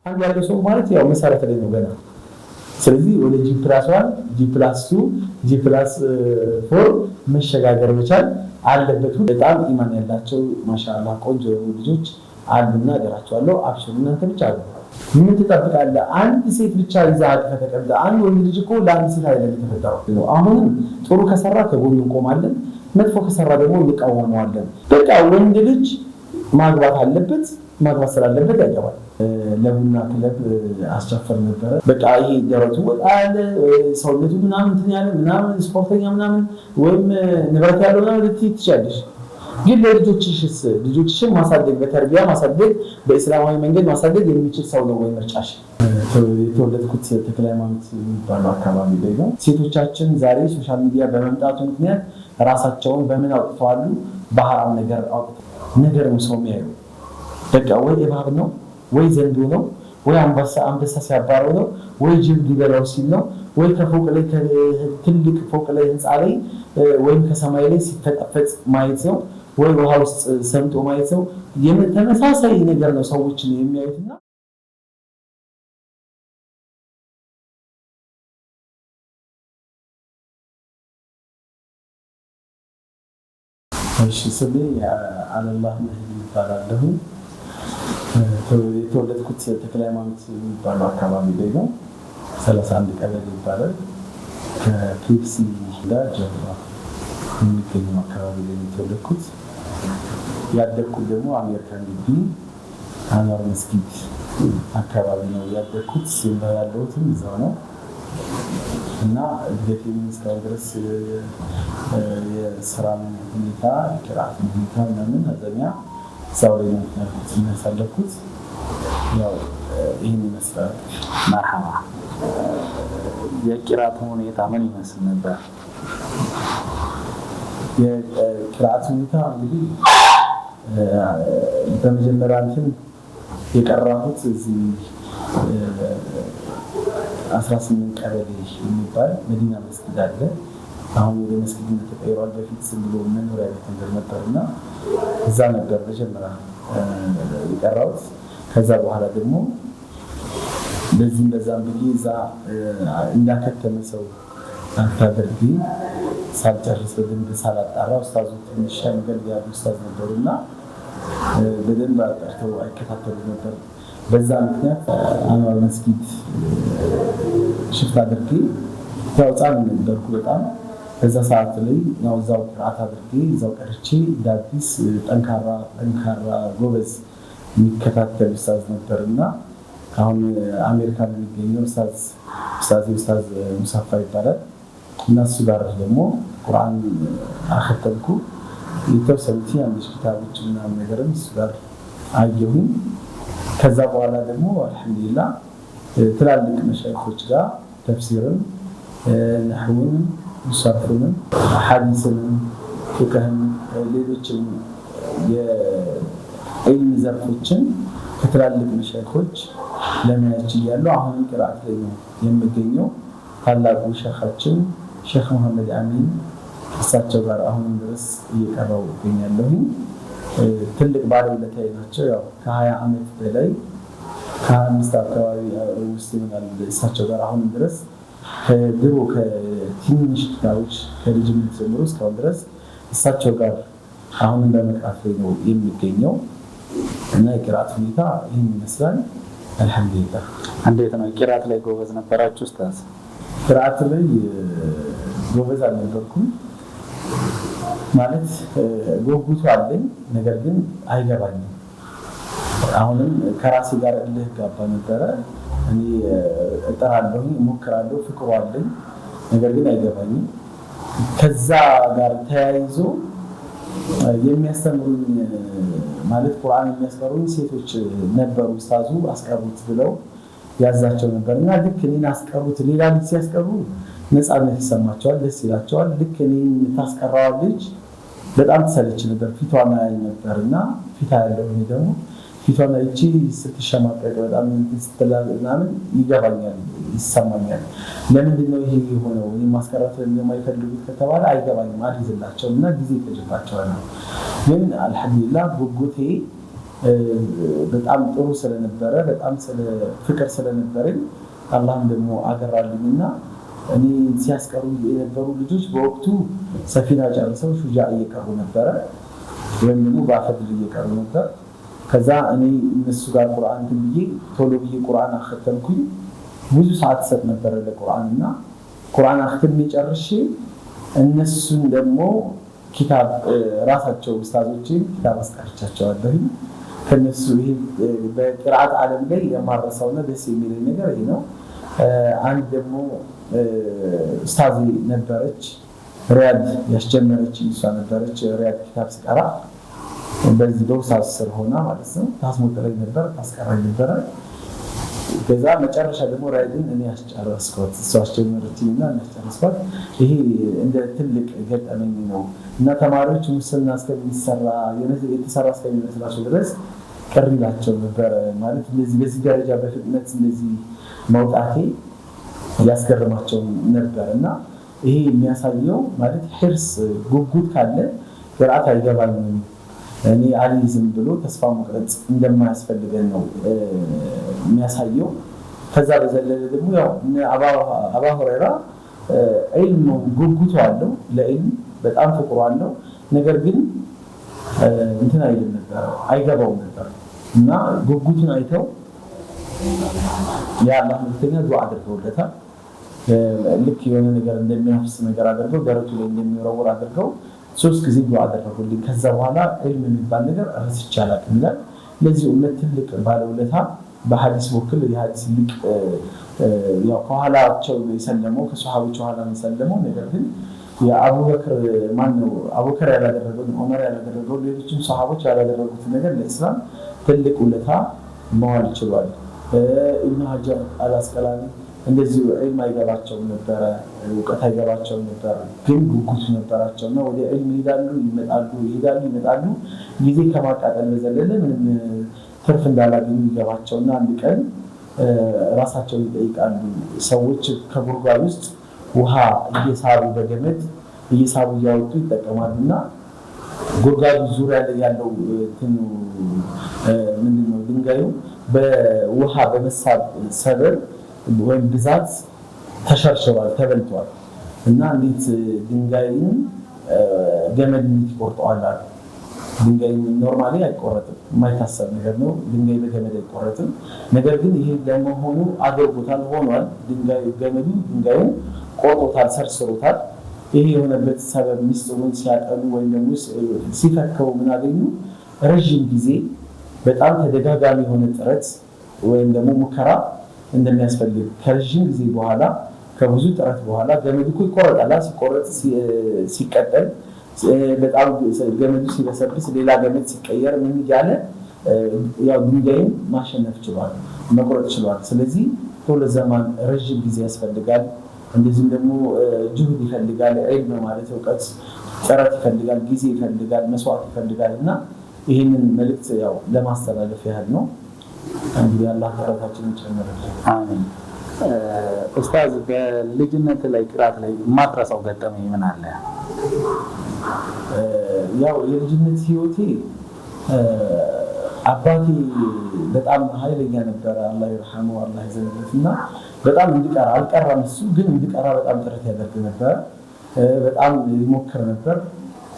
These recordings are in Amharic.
አንድ ያለው ሰው ማለት ያው መሰረት ላይ ነው ገና። ስለዚህ ወደ G+1 G+2 G+4 መሸጋገር መቻል አለበት። በጣም ኢማን ያላቸው ማሻአላህ ቆንጆ ልጆች አሉና እደራቸዋለሁ። አብሽሩ እናንተ ብቻ አሉ። ምን ትጠብቃለህ? አንድ ሴት ብቻ ይዛ ከተቀምጠ አንድ ወንድ ልጅ እኮ ለአንድ ሴት አይደለም የተፈጠረው። አሁንም ጥሩ ከሰራ ከጎኑ እንቆማለን፣ መጥፎ ከሰራ ደግሞ እንቃወመዋለን። በቃ ወንድ ልጅ ማግባት አለበት፣ ማግባት ስላለበት ያገባል። ለቡና ክለብ አስጨፈር ነበረ። በቃ ይሄ ደረቱ ወጣለ ሰውነቱ ምናምን እንትን ያለ ምናምን ስፖርተኛ ምናምን ወይም ንብረት ያለው ምናምን ልትይ ትችያለሽ። ግን ልጆችሽን ማሳደግ በተርቢያ ማሳደግ በእስላማዊ መንገድ ማሳደግ የሚችል ሰው ነው ወይ ምርጫሽ? የተወለድኩት ተክለ ሃይማኖት የሚባለው አካባቢ ላይ ነው። ሴቶቻችን ዛሬ ሶሻል ሚዲያ በመምጣቱ ምክንያት ራሳቸውን በምን አውጥተዋል? በሐራም ነገር አውጥተዋል። ነገር ነው ሰው የሚያየው። በቃ ወይ እባብ ነው ወይ ዘንዶ ነው ወይ አንበሳ ሲያባረው ነው ወይ ጅብ ሊበላው ሲል ነው ወይ ከፎቅ ላይ ትልቅ ፎቅ ላይ ህንፃ ላይ ወይም ከሰማይ ላይ ሲፈጠፈጥ ማየት ነው ወይ ውሃ ውስጥ ሰምጦ ማየት ነው። ተመሳሳይ ነገር ነው ሰዎችን የሚያዩትና እሺ ስሜ አለላህ መህዲ ይባላል። የተወለድኩት ተክለ ሃይማኖት የሚባለው አካባቢ ላይ ነው። 31 ቀበሌ ይባላል። ከፒፕሲ ጋር ጀርባ የሚገኘው አካባቢ ላይ የተወለድኩት። ያደግኩት ደግሞ አሜሪካን ግቢ አንዋር መስጊድ አካባቢ ነው ያደግኩት። ሲምባ ያለሁትም እዛው ነው እና እድገቴን እስካሁን ድረስ የስራ ሁኔታ የቅርአት ሁኔታ ምናምን አዘኛ እዛው ላይ ነው ያሳለፍኩት። ያው ይህን ይመስላል። መርሐባ። የቅርአት ሁኔታ ምን ይመስል ነበር? የቅርአት ሁኔታ እንግዲህ በመጀመሪያ እንትን የቀራሁት እዚህ 18 ቀበሌ የሚባል መዲና መስጊድ አለ። አሁን ወደ መስጊድ ተቀይሯል። በፊት ዝም ብሎ መኖሪያ ቤት ነገር ነበርና እዛ ነበር መጀመሪያ የቀራሁት። ከዛ በኋላ ደግሞ በዛም ብዬ እዛ እንዳከተመ ሰው አታደርጊ ሳልጨርስ በደንብ ሳላጣራ ኡስታዙ ትንሽ ሸምገል ያሉ ኡስታዝ ነበሩና በደንብ አጣርተው አይከታተሉ ነበር። በዛ ምክንያት አንዋር መስጊድ ሽፍት አድርጌ ያው ጻን ነበርኩ በጣም በዛ ሰዓት ላይ ያው እዛው ቅርአት አድርጌ እዛው ቀርቼ ዳዲስ ጠንካራ ጎበዝ የሚከታተል ኡስታዝ ነበርና አሁን አሜሪካ የሚገኘው ኡስታዝ ሙሳፋ ይባላል እና እሱ ጋር ደግሞ ቁርአን አከተልኩ። የተወሰኑት አንድ ኪታቦች ምናምን ነገርም እሱ ጋር አየሁኝ። ከዛ በኋላ ደግሞ አልሐምዱሊላህ ትላልቅ መሻይኾች ጋር ተፍሲርን ነህውን ሰርፍንም ሐዲስንም ፍቅህን ሌሎችም የዒልም ዘርፎችን ከትላልቅ መሻይኾች ለማየት ያለው አሁን ቅርአት ላይ ነው የሚገኘው። ታላቁ ሸኻችን ሼክ መሐመድ አሚን እሳቸው ጋር አሁን ድረስ እየቀራው ይገኛለሁ። ትልቅ ባለውለታዬ ናቸው። ያው ከ20 ዓመት በላይ ከ25 አካባቢ ውስጥ ይሆናል እሳቸው ጋር አሁን ድረስ ከድሮ ከትንሽ ኪታቦች ከልጅነት ጀምሮ እስካሁን ድረስ እሳቸው ጋር አሁን በመቅራት ላይ ነው የሚገኘው እና የቅርአት ሁኔታ ይህን ይመስላል። አልሐምዱሊላህ። እንዴት ነው ቅርአት ላይ ጎበዝ ነበራችሁ ኡስታዝ? ቅርአት ላይ ጎበዝ አልነበርኩም ማለት ጉጉቱ አለኝ፣ ነገር ግን አይገባኝም። አሁንም ከራሴ ጋር እልህ ጋባ ነበረ። እኔ እጠራለሁ እሞክራለሁ፣ ፍቅሩ አለኝ፣ ነገር ግን አይገባኝም። ከዛ ጋር ተያይዞ የሚያስተምሩኝ ማለት ቁርአን የሚያስቀሩኝ ሴቶች ነበሩ። ኡስታዙ አስቀሩት ብለው ያዛቸው ነበርና ልክ እኔን አስቀሩት ሌላ ልጅ ሲያስቀሩ ነፃነት ይሰማቸዋል፣ ደስ ይላቸዋል። ልክ እኔን የምታስቀራዋ ልጅ በጣም ትሰለች ነበር፣ ፊቷን አያይ ነበርና ፊቷ ያለው እኔ ደግሞ ፊቷን አይቼ ስትሸማቀቅ በጣም ስትላልናምን ይገባኛል፣ ይሰማኛል። ለምንድን ነው ይሄ የሆነው? እኔ ማስቀረት እንደማይፈልጉት ከተባለ አይገባኝም፣ አልይዝላቸውም እና ጊዜ ይፈጅባቸዋል። ግን አልሐምዱሊላህ ጉጉቴ በጣም ጥሩ ስለነበረ በጣም ፍቅር ስለነበረኝ አላህም ደግሞ አገራልኝና እኔ ሲያስቀሩ የነበሩ ልጆች በወቅቱ ሰፊና ጨርሰው ሹጃ እየቀሩ ነበረ ወይም ደግሞ በአፈድል እየቀሩ ነበር። ከዛ እኔ እነሱ ጋር ቁርአን ብዬ ቶሎ ብዬ ቁርአን አختمኩኝ። ብዙ ሰዓት ሰጥ ነበር ለቁርአንና ቁርአን አختمኝ ጨርሼ እነሱን ደግሞ ኪታብ ራሳቸው ኡስታዞችን ኪታብ አስቀርቻቸዋለሁ። ከነሱ ይሄ በቅርአት ዓለም ላይ የማረሳውና ደስ የሚለኝ ነገር ይሄ ነው። አንድ ደግሞ ኡስታዝ ነበረች ሪያድ ያስጀመረች እሷ ነበረች። ሪያድ ኪታብ ስቀራ በዚህ በኡስታዝ ስር ሆና ማለት ነው ታስሞጥረኝ ነበር ታስቀራኝ ነበር። ከዛ መጨረሻ ደግሞ ራይድን እኔ አስጨረስኳት እሷ አስጀመረችኝና አስጨረስኳት። ይሄ እንደ ትልቅ ገጠመኝ ነው እና ተማሪዎች ሙስና እስከሚሰራ የተሰራ እስከሚመስላቸው ድረስ ቅር ይላቸው ነበር ማለት እንደዚህ በዚህ ደረጃ በፍጥነት እንደዚህ መውጣቴ ያስገርማቸው ነበር። እና ይሄ የሚያሳየው ማለት ሂርስ ጉጉት ካለ ቅርአት አይገባኝም እኔ አልይዝም ብሎ ተስፋ መቁረጥ እንደማያስፈልገን ነው የሚያሳየው። ከዛ በዘለለ ደግሞ ያው አባ ሁረይራ ዒልም ጉጉቱ አለው ለዒልም በጣም ፍቅሩ አለው። ነገር ግን እንትን አይልም ነበር አይገባውም ነበር እና ጉጉቱን አይተው የአላህ መልእክተኛ ዱዓ አድርገውለታል። ልክ የሆነ ነገር እንደሚያፍስ ነገር አድርገው ደረቱ ላይ እንደሚወረውር አድርገው 3 ጊዜ ዱዓ አደረጉልኝ። ከዛ በኋላ ዒልም የሚባል ነገር ረስቼ አላውቅም ይላል። ለዚህ ኡመት ትልቅ ባለውለታ በሐዲስ በኩል የሐዲስ ሊቅ ያው ከኋላቸው የሰለመው ከሱሐቦች ኋላ የሰለመው ነገር ግን የአቡበክር ማነው አቡበክር ያላደረገው ዑመር ያላደረገው ሌሎችም ሱሐቦች ያላደረጉት ነገር ለእስላም ትልቅ ውለታ መዋል ችሏል። ኢብኑ ሀጀር አልአስቀላኒ እንደዚህ ዒልም አይገባቸው ነበር እውቀት አይገባቸው ነበር ግን ጉጉት ነበራቸውና ወደ ዒልም ይመጣሉ ጊዜ ከማቃጠል በዘለለ ምንም ትርፍ እንዳላገኙ ይገባቸውና አንድ ቀን ራሳቸውን ይጠይቃሉ። ሰዎች ከጉድጓድ ውስጥ ውሃ እየሳቡ በገመድ እየሳቡ እያወጡ ይጠቀማሉና ጉድጓዱ ዙሪያ ላይ ያለው ምንድነው ድንጋዩ በውሃ በመሳብ ሰበብ ወይም ብዛት ተሸርሽሯል ተበልቷል እና እንዴት ድንጋይን ገመድ ይቆርጠዋል አሉ። ድንጋይ ኖርማሊ አይቆረጥም የማይታሰብ ነገር ነው። ድንጋይ በገመድ አይቆረጥም። ነገር ግን ይሄ ለመሆኑ አድርጎታል ሆኗል። ገመዱ ድንጋዩን ቆርጦታል ሰርስሮታል። ይሄ የሆነበት ሰበብ ሚስጥሩን ሲያጠኑ ወይም ደግሞ ሲፈከው ምን አገኙ? ረዥም ጊዜ በጣም ተደጋጋሚ የሆነ ጥረት ወይም ደግሞ ሙከራ እንደሚያስፈልግ ከረዥም ጊዜ በኋላ ከብዙ ጥረት በኋላ ገመዱ ይቆረጣል። ሲቆረጥ ሲቀጠል በጣም ገመዱ ሲበሰብስ ሌላ ገመድ ሲቀየር ምን ይያለ ያው ድንጋይን ማሸነፍ ችሏል መቁረጥ ችሏል። ስለዚህ ቶሎ ዘመን ረዥም ጊዜ ያስፈልጋል። እንደዚህም ደግሞ ጅሁድ ይፈልጋል። ዒልም ማለት እውቀት ጥረት ይፈልጋል፣ ጊዜ ይፈልጋል፣ መስዋዕት ይፈልጋል እና ይህንን መልእክት ያው ለማስተላለፍ ያህል ነው። እንግዲህ አላህ ተረታችንን ጨምረልን። አሜን። ኡስታዝ በልጅነት ላይ ቅራት ላይ ማትረሳው ገጠመኝ ምን አለ? ያው የልጅነት ህይወቴ አባቴ በጣም ኃይለኛ ነበር። አላህ ይርሐመው አላህ ይዘንለትና በጣም እንድቀራ አልቀራም እሱ ግን እንድቀራ በጣም ጥረት ያደርግ ነበር። በጣም ይሞክር ነበር።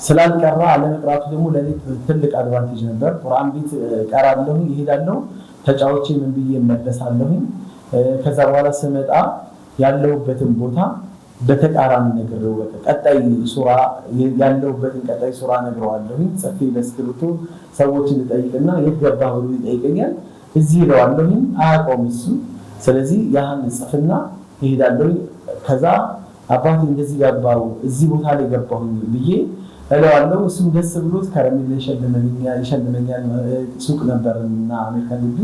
ስላልቀራ አለመቅራቱ ደግሞ ለኔ ትልቅ አድቫንቴጅ ነበር። ቁርአን ቤት ቀራለሁ ይሄዳለሁ ተጫውቼ ምን ብዬ እመለሳለሁ። ከዛ በኋላ ስመጣ ያለውበትን ቦታ በተቃራኒ ነግሬው ቀጣይ ሱራ ያለውበትን ቀጣይ ሱራ ነግረዋለሁ። ጽፌ በስክሪፕቱ ሰዎችን ልጠይቅና የት ገባህ ብሎ ይጠይቀኛል። እዚህ እለዋለሁ አያውቀውም እሱ። ስለዚህ ያን ጽፍና ይሄዳለሁ። ከዛ አባቴ እንደዚህ ገባው እዚህ ቦታ ላይ ገባሁ ብዬ እለዋለሁ። እሱም ደስ ብሎት ከረሜላ ይሸልመኛል። ሱቅ ነበርና አሜሪካን ግቢ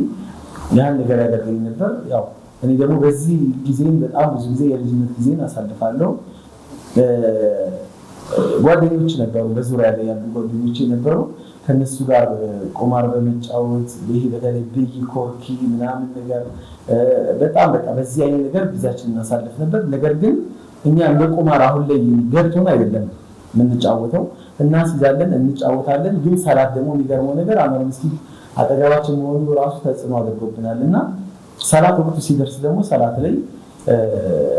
ያን ነገር ያደርገኝ ነበር። ያው እኔ ደግሞ በዚህ ጊዜን በጣም ብዙ ጊዜ የልጅነት ጊዜን አሳልፋለሁ። ጓደኞች ነበሩ፣ በዙሪያ ላይ ያሉ ጓደኞች ነበሩ። ከነሱ ጋር ቁማር በመጫወት ይሄ በተለይ ብይ ኮርኪ ምናምን ነገር በጣም በቃ በዚህ አይነት ነገር ጊዜያችንን እናሳልፍ ነበር። ነገር ግን እኛ እንደ ቁማር አሁን ላይ ገብቶን አይደለም የምንጫወተው። እናስይዛለን፣ እንጫወታለን። ግን ሰላት ደግሞ የሚገርመው ነገር አመር መስጊድ አጠገባችን መሆኑ ራሱ ተጽዕኖ አድርጎብናል እና ሰላት ወቅቱ ሲደርስ ደግሞ ሰላት ላይ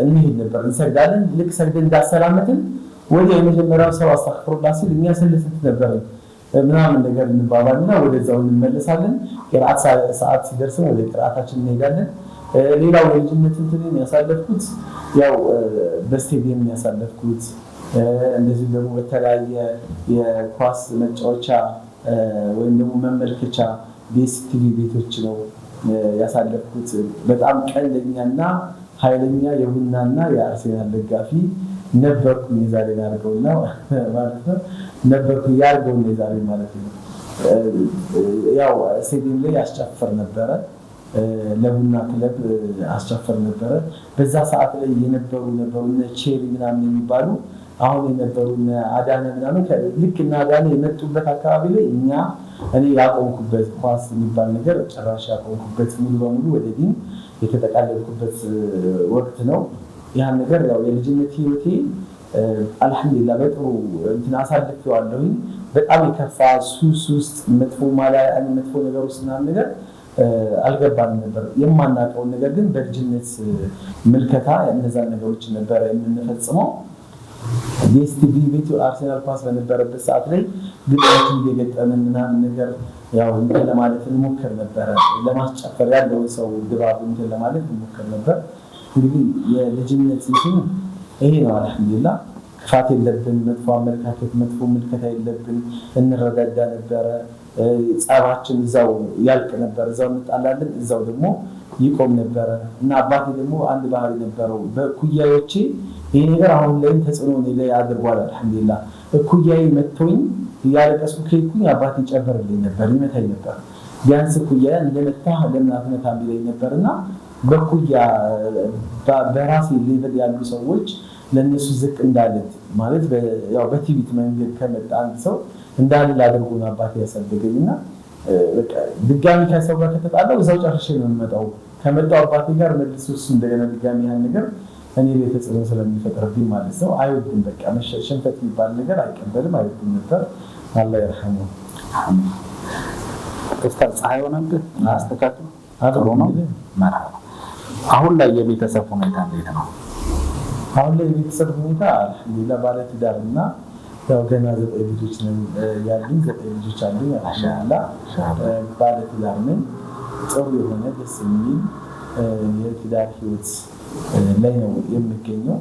እንሄድ ነበር፣ እንሰግዳለን። ልክ ሰግደን እንዳሰላመትን ወዲያው የመጀመሪያው ሰው አስተግፍሩላህ ሲል እኛ ስንት ነበር ምናምን ነገር እንባባልና ወደዛው እንመለሳለን። ቅርአት ሰዓት ሲደርስ ወደ ቅርአታችን እንሄዳለን። ሌላው የልጅነት እንትንን ያሳለፍኩት ያው በስቴዲየም ያሳለፍኩት እንደዚህ ደግሞ በተለያየ የኳስ መጫወቻ ወይም ደግሞ መመልከቻ ዲኤስቲቪ ቤቶች ነው ያሳለፍኩት። በጣም ቀልደኛና ኃይለኛ የቡናና የአርሴናል ደጋፊ ነበርኩኝ። የዛሬ ያርገውና ማለት ነው ነበርኩኝ ያርገውና የዛሬ ማለት ነው። ያው ስቴዲየም ላይ ያስጨፍር ነበረ፣ ለቡና ክለብ አስጨፍር ነበረ። በዛ ሰዓት ላይ የነበሩ ቼሪ ምናምን የሚባሉ አሁን የነበሩ አዳነ ምናምን ልክ እና አዳነ የመጡበት አካባቢ ላይ እኔ ያቆምኩበት ኳስ የሚባል ነገር ጭራሽ ያቆምኩበት ሙሉ በሙሉ ወደ ዲን የተጠቃለልኩበት ወቅት ነው። ያን ነገር ያው የልጅነት ህይወቴ አልሐምዱሊላህ በጥሩ እንትን አሳልፌዋለሁኝ። በጣም የከፋ ሱስ ውስጥ መጥፎ ነገር ውስጥ ምናምን ነገር አልገባንም ነበር። የማናውቀውን ነገር ግን በልጅነት ምልከታ እነዛን ነገሮች ነበረ የምንፈጽመው። ዲኤስቲቪ ቤቱ አርሴናል ኳስ በነበረበት ሰዓት ላይ ግጥሞችን እየገጠምን ምናምን ነገር ያው እንትን ለማለት እንሞክር ነበረ። ለማስጨፈር ያለውን ሰው ድባብ እንትን ለማለት እንሞክር ነበር። እንግዲህ የልጅነት እንትን ይሄ ነው። አልሐምዱሊላህ ክፋት የለብን፣ መጥፎ አመለካከት፣ መጥፎ ምልከታ የለብን። እንረዳዳ ነበረ። ጸባችን እዛው ያልቅ ነበር። እዛው እንጣላለን፣ እዛው ደግሞ ይቆም ነበረ እና አባቴ ደግሞ አንድ ባህሪ ነበረው። በኩያዮቼ ይሄ ነገር አሁን ላይ ተጽዕኖ ላይ አድርጓል። አልሐምዱሊላህ እኩያዬ መጥቶኝ እያለቀስኩ ከሄድኩኝ አባቴ ጨምርልኝ ነበር፣ ይመታኝ ነበር። ቢያንስ እኩያዬ እንደመታህ ለምን አትመታም ቢለኝ ነበርና በኩያ በራሴ ሌቭል ያሉ ሰዎች ለነሱ ዝቅ እንዳልል ማለት ያው በቲቪት መንገድ ከመጣ አንድ ሰው እንዳልል አድርጎ ነው አባቴ ያሳደገኝና በቃ ድጋሚ ከሰው ጋር ከተጣላው እዛው ጨርሼ ነው የምመጣው። ከመጣው አባቴ ጋር መልሶ እሱ እንደገና ድጋሚ ያን ነገር እኔ ላይ ተጽዕኖ ስለሚፈጥርብኝ ማለት ነው አይወድም። በቃ ሽንፈት የሚባል ነገር አይቀበልም፣ አይወድም ነበር። አላህ ይርሐመው። ኡስታዝ ፀሐይ ሆነብህ አስተካክሉ ጥሩ ነው። መርሐባ። አሁን ላይ የቤተሰብ ሁኔታ እንዴት ነው? አሁን ላይ የቤተሰብ ሁኔታ አልሐምዱሊላህ ባለትዳርና ያው ገና 9 ልጆች ነን ያሉኝ። 9 ልጆች አሉኝ። አልሐምዱሊላህ ባለትዳር ነኝ። ጥሩ የሆነ ደስ የሚል የትዳር ህይወት ላይ ነው የሚገኘው።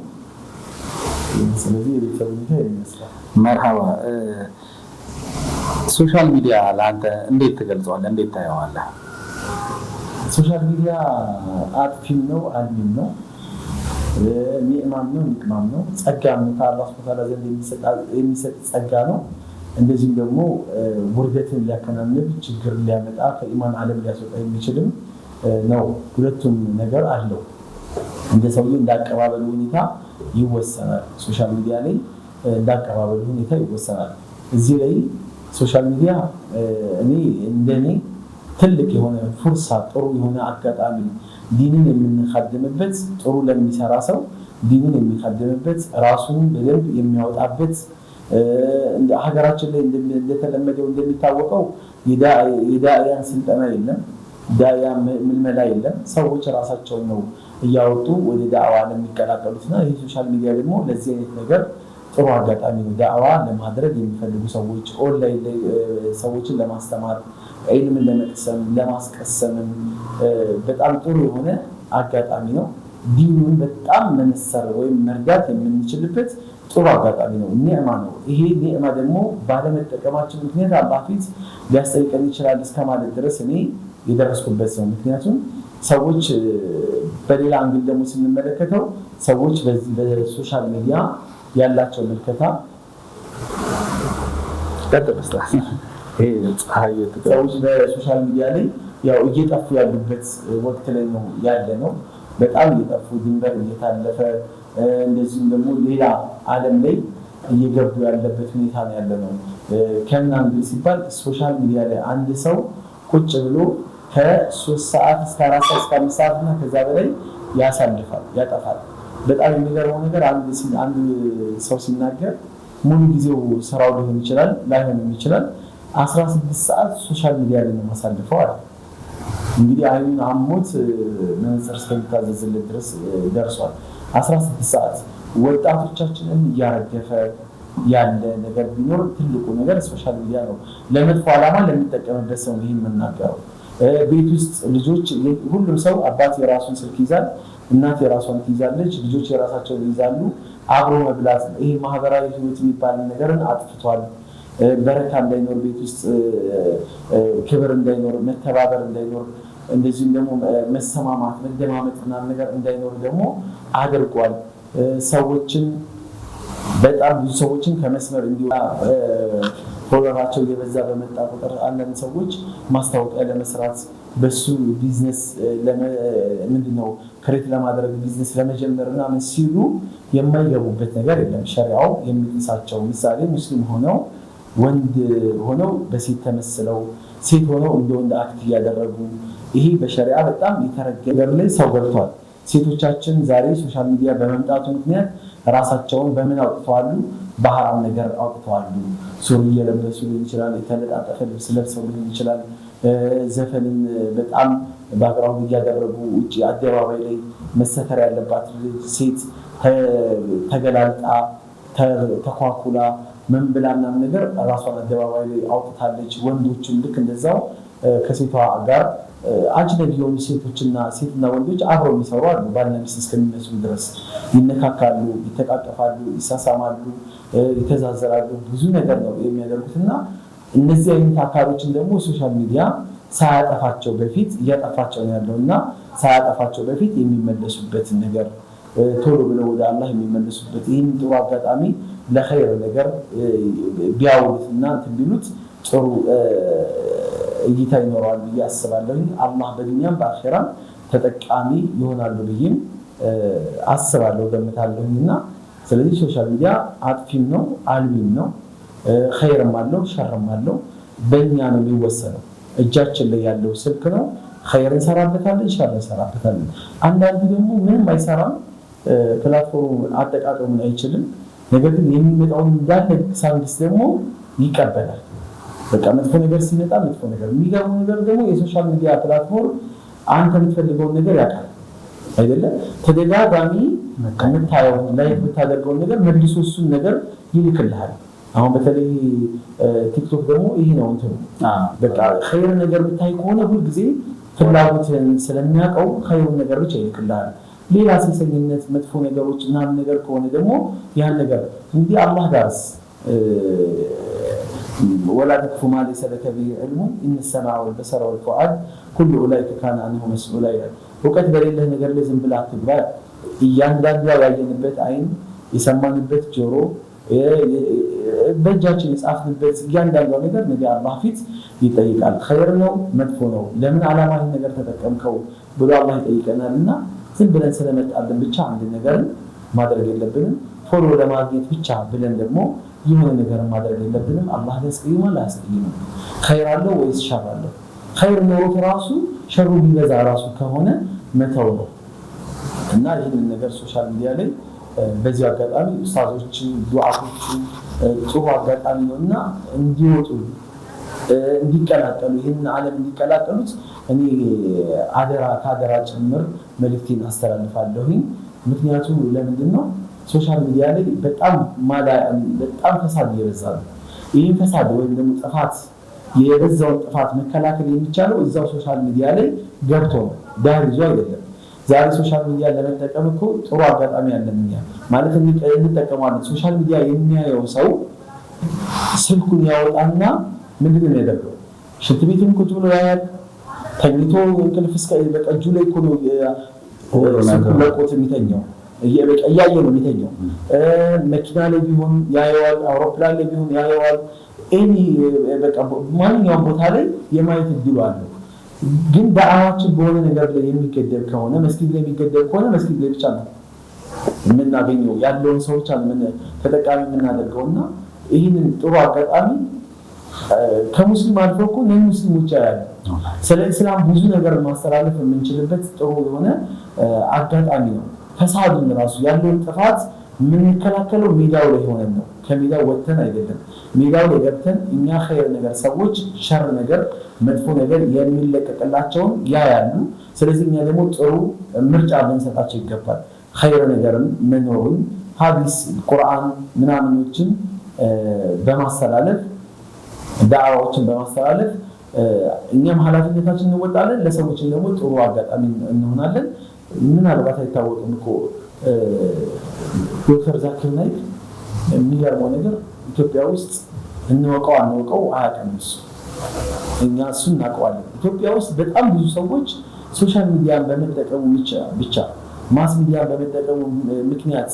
ስለዚህ የቤተሰብ ሁኔታ ይመስላል። መርሐባ። ሶሻል ሚዲያ ለአንተ እንዴት ትገልጸዋለህ? እንዴት ታየዋለህ? ሶሻል ሚዲያ አጥፊም ነው አልሚም ነው፣ ኒዕማም ነው ኒቅማም ነው፣ ጸጋም ነው፣ ከአላህ ሱብሓነሁ ወተዓላ ዘንድ የሚሰጥ ጸጋ ነው። እንደዚሁም ደግሞ ውርደትን ሊያከናንብ ችግር ሊያመጣ ከኢማን ዓለም ሊያስወጣ የሚችልም ነው። ሁለቱም ነገር አለው። እንደ ሰውዬው እንዳቀባበሉ ሁኔታ ይወሰናል። ሶሻል ሚዲያ ላይ እንዳቀባበሉ ሁኔታ ይወሰናል። እዚህ ላይ ሶሻል ሚዲያ እኔ እንደኔ ትልቅ የሆነ ፉርሳ፣ ጥሩ የሆነ አጋጣሚ ዲንን የምንካድምበት፣ ጥሩ ለሚሰራ ሰው ዲንን የሚካድምበት፣ ራሱን በደንብ የሚያወጣበት። ሀገራችን ላይ እንደተለመደው እንደሚታወቀው የዳዕያን ስልጠና የለም፣ ዳዕያ ምልመላ የለም። ሰዎች ራሳቸውን ነው እያወጡ ወደ ዳዕዋ ለሚቀላቀሉትና ይህ ሶሻል ሚዲያ ደግሞ ለዚህ አይነት ነገር ጥሩ አጋጣሚ ነው። ዳዕዋ ለማድረግ የሚፈልጉ ሰዎች ኦንላይን ላይ ሰዎችን ለማስተማር ዒልምን ለመቅሰም ለማስቀሰምም በጣም ጥሩ የሆነ አጋጣሚ ነው። ዲኑን በጣም መነሰር ወይም መርዳት የምንችልበት ጥሩ አጋጣሚ ነው። ኒዕማ ነው። ይሄ ኒዕማ ደግሞ ባለመጠቀማችን ምክንያት አላህ ፊት ሊያስጠይቀን ይችላል እስከማለት ድረስ እኔ የደረስኩበት ነው። ምክንያቱም ሰዎች በሌላ አንግል ደግሞ ስንመለከተው ሰዎች በዚህ በሶሻል ሚዲያ ያላቸው ምልከታ ሰዎች በሶሻል ሚዲያ ላይ ያው እየጠፉ ያሉበት ወቅት ላይ ነው ያለ ነው። በጣም እየጠፉ ድንበር እየታለፈ እንደዚሁም ደግሞ ሌላ ዓለም ላይ እየገቡ ያለበት ሁኔታ ነው ያለ ነው። ከምን አንግል ሲባል ሶሻል ሚዲያ ላይ አንድ ሰው ቁጭ ብሎ ከ3 ሰዓት እስከ 4 ሰዓት እስከ 5 ሰዓት እና ከዛ በላይ ያሳልፋል፣ ያጠፋል። በጣም የሚገርመው ነገር አንድ ሰው ሲናገር ሙሉ ጊዜው ስራው ሊሆን ይችላል፣ ላይሆንም ይችላል። 16 ሰዓት ሶሻል ሚዲያ ላይ ነው ማሳልፈው አለ። እንግዲህ አይኑን አሞት መነጽር እስከሚታዘዝለት ድረስ ደርሷል። 16 ሰዓት ወጣቶቻችንን እያረገፈ ያለ ነገር ቢኖር ትልቁ ነገር ሶሻል ሚዲያ ነው። ለመጥፎ ዓላማ ለሚጠቀምበት ሰው ይሄን የምናገረው። ቤት ውስጥ ልጆች ሁሉም ሰው አባት የራሱን ስልክ ይዛል፣ እናት የራሷን ትይዛለች፣ ልጆች የራሳቸውን ይዛሉ። አብሮ መብላት ይሄ ማህበራዊ ህይወት የሚባል ነገርን አጥፍቷል። በረካ እንዳይኖር ቤት ውስጥ ክብር እንዳይኖር፣ መተባበር እንዳይኖር፣ እንደዚሁም ደግሞ መሰማማት መደማመጥ ምናምን ነገር እንዳይኖር ደግሞ አድርጓል። ሰዎችን በጣም ብዙ ሰዎችን ከመስመር እንዲወጣ ፎሎወራቸው እየበዛ በመጣ ቁጥር አንዳንድ ሰዎች ማስታወቂያ ለመስራት በሱ ቢዝነስ ምንድነው ክሬት ለማድረግ ቢዝነስ ለመጀመር እና ምን ሲሉ የማይገቡበት ነገር የለም። ሸሪዓው የሚጥሳቸው ምሳሌ ሙስሊም ሆነው ወንድ ሆነው በሴት ተመስለው ሴት ሆነው እንደ ወንድ አክት እያደረጉ ይሄ በሸሪዓ በጣም የተረገገ ላይ ሰው ገብቷል። ሴቶቻችን ዛሬ ሶሻል ሚዲያ በመምጣቱ ምክንያት ራሳቸውን በምን አውጥተዋሉ? በሐራም ነገር አውጥተዋሉ። ሱሪ እየለበሱ ሊሆን ይችላል፣ የተለጣጠፈ ልብስ ለብሰው ሊሆን ይችላል። ዘፈንን በጣም ባግራውንድ እያደረጉ ውጭ አደባባይ ላይ መሰተር ያለባት ሴት ተገላልጣ ተኳኩላ ምን ብላ ምናምን ነገር ራሷን አደባባይ ላይ አውጥታለች። ወንዶችን ልክ እንደዛው ከሴቷ ጋር አጅነቢ የሆኑ ሴትና ወንዶች አብረው የሚሰሩ አሉ። ባልና ሚስት እስከሚመስሉ ድረስ ይነካካሉ፣ ይተቃቀፋሉ፣ ይሳሳማሉ፣ ይተዛዘራሉ። ብዙ ነገር ነው የሚያደርጉት እና እነዚህ አይነት አካሎችን ደግሞ ሶሻል ሚዲያ ሳያጠፋቸው በፊት እያጠፋቸው ነው ያለው እና ሳያጠፋቸው በፊት የሚመለሱበትን ነገር ቶሎ ብለው ወደ አላህ የሚመለሱበት ይህን ጥሩ አጋጣሚ ለኸይር ነገር ቢያውሉትና እንትን ቢሉት ጥሩ እይታ ይኖረዋል ብዬ አስባለሁ። አላህ በዱንያም በአኺራም ተጠቃሚ ይሆናሉ ብዬም አስባለሁ ገምታለሁ። እና ስለዚህ ሶሻል ሚዲያ አጥፊም ነው አልሚም ነው፣ ኸይርም አለው ሸርም አለው። በእኛ ነው የሚወሰነው። እጃችን ላይ ያለው ስልክ ነው። ኸይር እንሰራበታለን፣ ሸር እንሰራበታለን። አንዳንዱ ደግሞ ምንም አይሰራም፣ ፕላትፎርም አጠቃቀሙን አይችልም። ነገር ግን የሚመጣውን እንዳለ ሳንዲስ ደግሞ ይቀበላል። በቃ መጥፎ ነገር ሲመጣ መጥፎ ነገር የሚገርመው ነገር ደግሞ የሶሻል ሚዲያ ፕላትፎርም አንተ የምትፈልገውን ነገር ያውቃል አይደለም። ተደጋጋሚ ከምታየው ላይ የምታደርገውን ነገር መልሶ እሱን ነገር ይልክልሃል። አሁን በተለይ ቲክቶክ ደግሞ ይሄ ነው እንትኑ በቃ ኸይር ነገር ብታይ ከሆነ ሁልጊዜ ፍላጎትን ስለሚያውቀው ኸይሩን ነገር ብቻ ይልክልሃል። ሌላ ሴሰኝነት መጥፎ ነገሮች ምናምን ነገር ከሆነ ደግሞ ያን ነገር እንግዲህ አላህ ጋርስ ولا تكف ما ليس لك به علم إن السمع والبصر والفؤاد كل أولئك كان عنه مسؤولا وقد በሌለህ ነገር ላይ ዝም ብለህ አትግባ። እያንዳንዱ ያየንበት አይን የሰማንበት ጆሮ በእጃችን የጻፍንበት እያንዳንዱ ነገር ነገ አላህ ፊት ይጠይቃል። ኸይር ነው መጥፎ ነው ለምን ዓላማ ይሄን ነገር ተጠቀምከው ብሎ አላህ ይጠይቀናልና ዝም ብለን ስለመጣልን ብቻ አንድ ነገር ማድረግ የለብንም። ፎሎ ለማግኘት ብቻ ብለን ደግሞ የሆነ ነገር ማድረግ የለብንም። አላህ ያስቀይማል አያስቀይምም? ኸይር አለው ወይስ ሸር አለው? ኸይር ኖሮት ራሱ ሸሩ ቢበዛ ራሱ ከሆነ መተው ነው እና ይህንን ነገር ሶሻል ሚዲያ ላይ በዚህ አጋጣሚ ኡስታዞች ዱዓቶች ጥሩ አጋጣሚ ነውና እንዲወጡ እንዲቀላቀሉ ይህንን ዓለም እንዲቀላቀሉት እኔ ካደራ ጭምር መልእክቴን አስተላልፋለሁኝ። ምክንያቱም ለምንድን ነው ሶሻል ሚዲያ ላይ በጣም ፈሳድ እየበዛ ነው። ይህን ፈሳድ ወይም ደግሞ ጥፋት የበዛውን ጥፋት መከላከል የሚቻለው እዛው ሶሻል ሚዲያ ላይ ገብቶ ነው፣ ዳር ይዞ አይደለም። ዛሬ ሶሻል ሚዲያ ለመጠቀም እኮ ጥሩ አጋጣሚ ያለን እኛ ማለት እንጠቀማለን። ሶሻል ሚዲያ የሚያየው ሰው ስልኩን ያወጣና ምንድን ነው ያደርገው? ሽንት ቤትም ቁጭ ብሎ ያያል። ተኝቶ እንቅልፍ እስከ በቃ እጁ ላይ እኮ ነው ስልኩን ለቆት የሚተኛው፣ እያየ ነው የሚተኛው። መኪና ላይ ቢሆን ያየዋል፣ አውሮፕላን ላይ ቢሆን ያየዋል። በቃ ማንኛውም ቦታ ላይ የማየት እድሉ አለው። ግን ዳዕዋችን በሆነ ነገር ላይ የሚገደብ ከሆነ መስጊድ ላይ የሚገደብ ከሆነ መስጊድ ላይ ብቻ ነው የምናገኘው ያለውን ሰው ብቻ ተጠቃሚ የምናደርገውና ይህንን ጥሩ አጋጣሚ ከሙስሊም አልፎ እኮ ሙስሊሞች ያያሉ። ስለ እስላም ብዙ ነገር ማስተላለፍ የምንችልበት ጥሩ የሆነ አጋጣሚ ነው። ፈሳዱን ራሱ ያለውን ጥፋት የምንከላከለው ሜዳው ላይ ሆነን ነው። ከሜዳው ወጥተን አይደለም። ሜዳው ላይ ገብተን እኛ ኸይር ነገር ሰዎች ሸር ነገር መጥፎ ነገር የሚለቀቅላቸውን ያያሉ። ስለዚህ እኛ ደግሞ ጥሩ ምርጫ ልንሰጣቸው ይገባል። ኸይር ነገርን መኖሩን ሐዲስ ቁርአን ምናምኖችን በማስተላለፍ ዳዕዋዎችን በማስተላለፍ እኛም ኃላፊነታችንን እንወጣለን። ለሰዎችን ደግሞ ጥሩ አጋጣሚ እንሆናለን። ምናልባት አይታወቅም እኮ ዶክተር ዛኪር ናይክ የሚገርመው ነገር ኢትዮጵያ ውስጥ እንወቀው አንወቀው አያውቅም እሱ። እኛ እሱን እናውቀዋለን። ኢትዮጵያ ውስጥ በጣም ብዙ ሰዎች ሶሻል ሚዲያን በመጠቀሙ ብቻ ማስ ሚዲያን በመጠቀሙ ምክንያት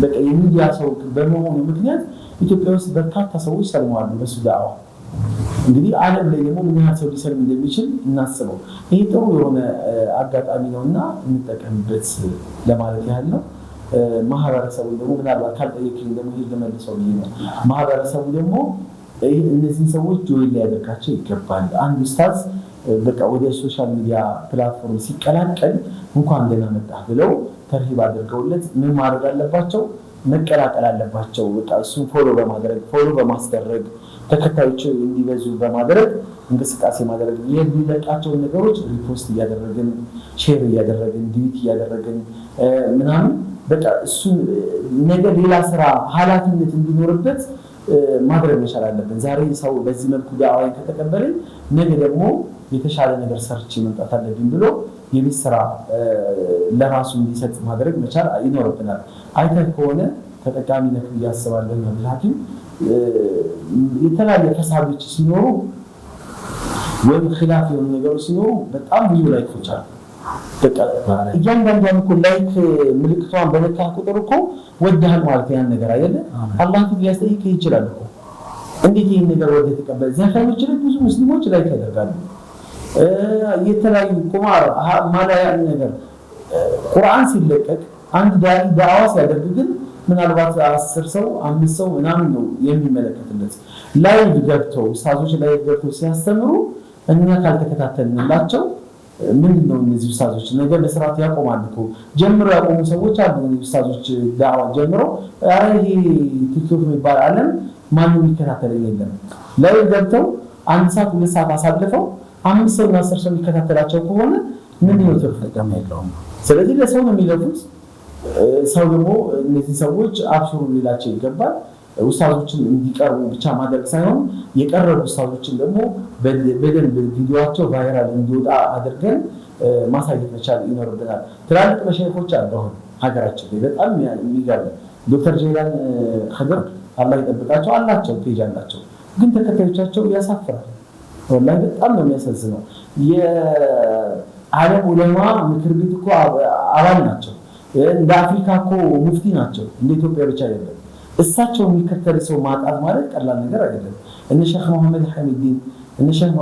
በቃ የሚዲያ ሰው በመሆኑ ምክንያት ኢትዮጵያ ውስጥ በርካታ ሰዎች ሰልመዋል በሱ ዳዕዋ። እንግዲህ ዓለም ላይ ደግሞ ምን ያህል ሰው ሊሰልም እንደሚችል እናስበው። ይሄ ጥሩ የሆነ አጋጣሚ ነውና እንጠቀምበት ለማለት ያህል ነው። ማህበረሰቡ ደግሞ ምናልባት ካልጠየቅኝ ደግሞ ይሄ ለመልሰው ነው። ማህበረሰቡ ደግሞ እነዚህ ሰዎች ጆይን ሊያደርጋቸው ይገባል። አንድ ኡስታዝ በቃ ወደ ሶሻል ሚዲያ ፕላትፎርም ሲቀላቀል እንኳን ደህና መጣህ ብለው ተርሂብ አድርገውለት ምን ማድረግ አለባቸው? መቀላቀል አለባቸው። በቃ እሱን ፎሎ በማስደረግ ተከታዮች እንዲበዙ በማድረግ እንቅስቃሴ ማድረግ የሚለቃቸውን ነገሮች ሪፖስት እያደረግን ሼር እያደረግን ዲዩቲ እያደረግን ምናምን በቃ እሱን ነገር ሌላ ስራ ኃላፊነት እንዲኖርበት ማድረግ መቻል አለብን። ዛሬ ሰው በዚህ መልኩ ዳዕዋን ከተቀበልን ነገ ደግሞ የተሻለ ነገር ሰርቼ መምጣት አለብኝ ብሎ የቤት ስራ ለራሱ እንዲሰጥ ማድረግ መቻል ይኖርብናል። አይተህ ከሆነ ተጠቃሚ ነህ ብዬ አስባለሁ። ምክንያቱም የተለያዩ ተሳቢዎች ሲኖሩ ወይም ኺላፍ የሆኑ ነገሮች ሲኖሩ በጣም ብዙ ላይኮች አሉ። እያንዳንዷን እኮ ላይክ ምልክቷን በነካ ቁጥር እኮ ወደሃል ማለት ያን ነገር አይደለ? አላህ ሊያስጠይቅህ ይችላል እኮ። እንዴት ይህን ነገር ወደ ተቀበል? ዘፋኞች ላይ ብዙ ሙስሊሞች ላይክ ያደርጋሉ። የተለያዩ ቁማር ማላያ ነገር ቁርአን ሲለቀቅ አንድ ዳዕዋ ሲያደርግ ግን ምናልባት 10 ሰው 5 ሰው ምናምን ነው የሚመለከትለት። ላይቭ ገብተው ኡስታዞች ላይቭ ገብተው ሲያስተምሩ እኛ ካልተከታተልንላቸው ምንድነው እነዚህ ኡስታዞች ነገር ለስርዓት ያቆማሉ እኮ። ጀምሮ ያቆሙ ሰዎች አሉ። እነዚህ ኡስታዞች ዳዕዋ ጀምሮ ይሄ ቲክቶክ የሚባል ዓለም ማንም የሚከታተለኝ የለም። ላይቭ ገብተው 1 ሰዓት 2 ሰዓት አሳልፈው 5 ሰው እና 10 ሰው የሚከታተላቸው ከሆነ ምንድነው ትርፍ ጥቅም የለውም። ስለዚህ ለሰው ነው የሚለፉት። ሰው ደግሞ እነዚህ ሰዎች አብሽሩ ሊላቸው ይገባል። ኡስታዞችን እንዲቀርቡ ብቻ ማድረግ ሳይሆን የቀረቡ ኡስታዞችን ደግሞ በደንብ ቪዲዮአቸው ቫይራል እንዲወጣ አድርገን ማሳየት መቻል ይኖርብናል። ትላልቅ መሻይኾች አሉ አሁን ሀገራችን ላይ በጣም የሚገርም ዶክተር ጀይላን ኸድር አላህ ይጠብቃቸው አላቸው፣ ፔጅ አላቸው። ግን ተከታዮቻቸው ያሳፍራል። ወላሂ በጣም ነው የሚያሳዝነው። የዓለም ዑለማ ምክር ቤት እኮ አባል ናቸው። እንደ አፍሪካ እኮ ሙፍቲ ናቸው። እንደ ኢትዮጵያ ብቻ አይደለም። እሳቸው የሚከተል ሰው ማጣት ማለት ቀላል ነገር አይደለም። እነ ሼክ መሐመድ ሐሚዲን እነ ሼክ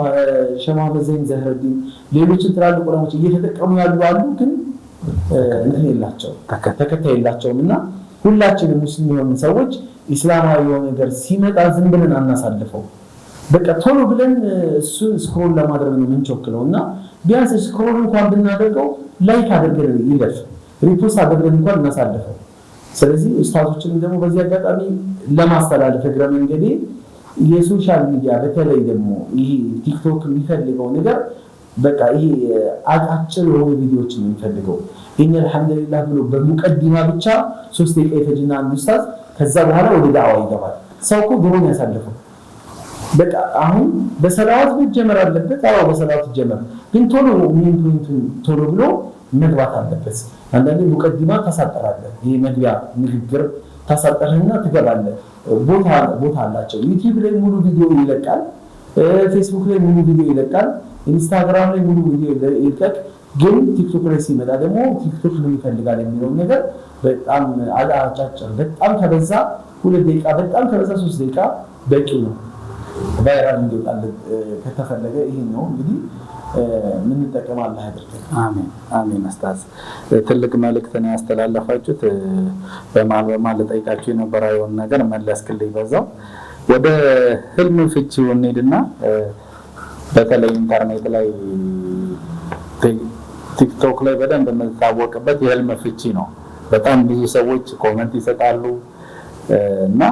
መሐመድ ዘይን ዘህረዲን ሌሎችን ትላልቅ ዑለሞች እየተጠቀሙ ያሉ አሉ። ግን እንትን የላቸው ተከታይ የላቸውም። እና ሁላችንም ሙስሊም የሆኑ ሰዎች ኢስላማዊ የሆነ ነገር ሲመጣ ዝም ብለን አናሳልፈው። በቃ ቶሎ ብለን እሱን ስክሮል ለማድረግ ነው የምንቸኩለው። እና ቢያንስ ስክሮል እንኳን ብናደርገው ላይክ አድርገን ይለፍ ሪፖስት አድርገን እንኳን እናሳልፈው። ስለዚህ ኡስታዞችንም ደግሞ በዚህ አጋጣሚ ለማስተላለፍ እግረ መንገዴ የሶሻል ሚዲያ በተለይ ደግሞ ይሄ ቲክቶክ የሚፈልገው ነገር በቃ ይሄ አጫጭር የሆኑ ቪዲዮዎችን ነው የሚፈልገው። ይሄን አልሐምዱሊላህ ብሎ በሙቀዲማ ብቻ 3 ደቂቃ ይፈጅና አንድ ኡስታዝ ከዛ በኋላ ወደ ዳዕዋ ይገባል። ሰው እኮ ድሮን ያሳልፈው በቃ አሁን በሰላዋት መጀመር አለበት። አዎ በሰላዋት ይጀመር፣ ግን ቶሎ ቶሎ ብሎ መግባት አለበት። አንዳንዴ ሙቀዲማ ታሳጠራለህ። ይሄ መግቢያ ንግግር ታሳጠርህና ትገባለህ። ቦታ አላቸው። ዩቲዩብ ላይ ሙሉ ቪዲዮ ይለቃል፣ ፌስቡክ ላይ ሙሉ ቪዲዮ ይለቃል፣ ኢንስታግራም ላይ ሙሉ ቪዲዮ ይለቃል። ግን ቲክቶክ ላይ ሲመጣ ደግሞ ቲክቶክ ምን ይፈልጋል የሚለውን ነገር በጣም አጫጭር፣ በጣም ከበዛ 2 ደቂቃ፣ በጣም ከበዛ 3 ደቂቃ በቂ ነው። ቫይራል እንዲወጣል ከተፈለገ ይሄን ነው እንግዲህ ምን ተጠቀማለህ ያድርገን። አሜን አሜን። ኡስታዝ ትልቅ መልእክትን ያስተላለፋችሁት በማል ጠይቃችሁ የነበረውን ነገር መለስክልኝ። በዛው ወደ ህልም ፍቺው እንሂድና በተለይ ኢንተርኔት ላይ ቲክቶክ ላይ በደንብ የምታወቅበት የህልም ፍቺ ነው። በጣም ብዙ ሰዎች ኮመንት ይሰጣሉ እና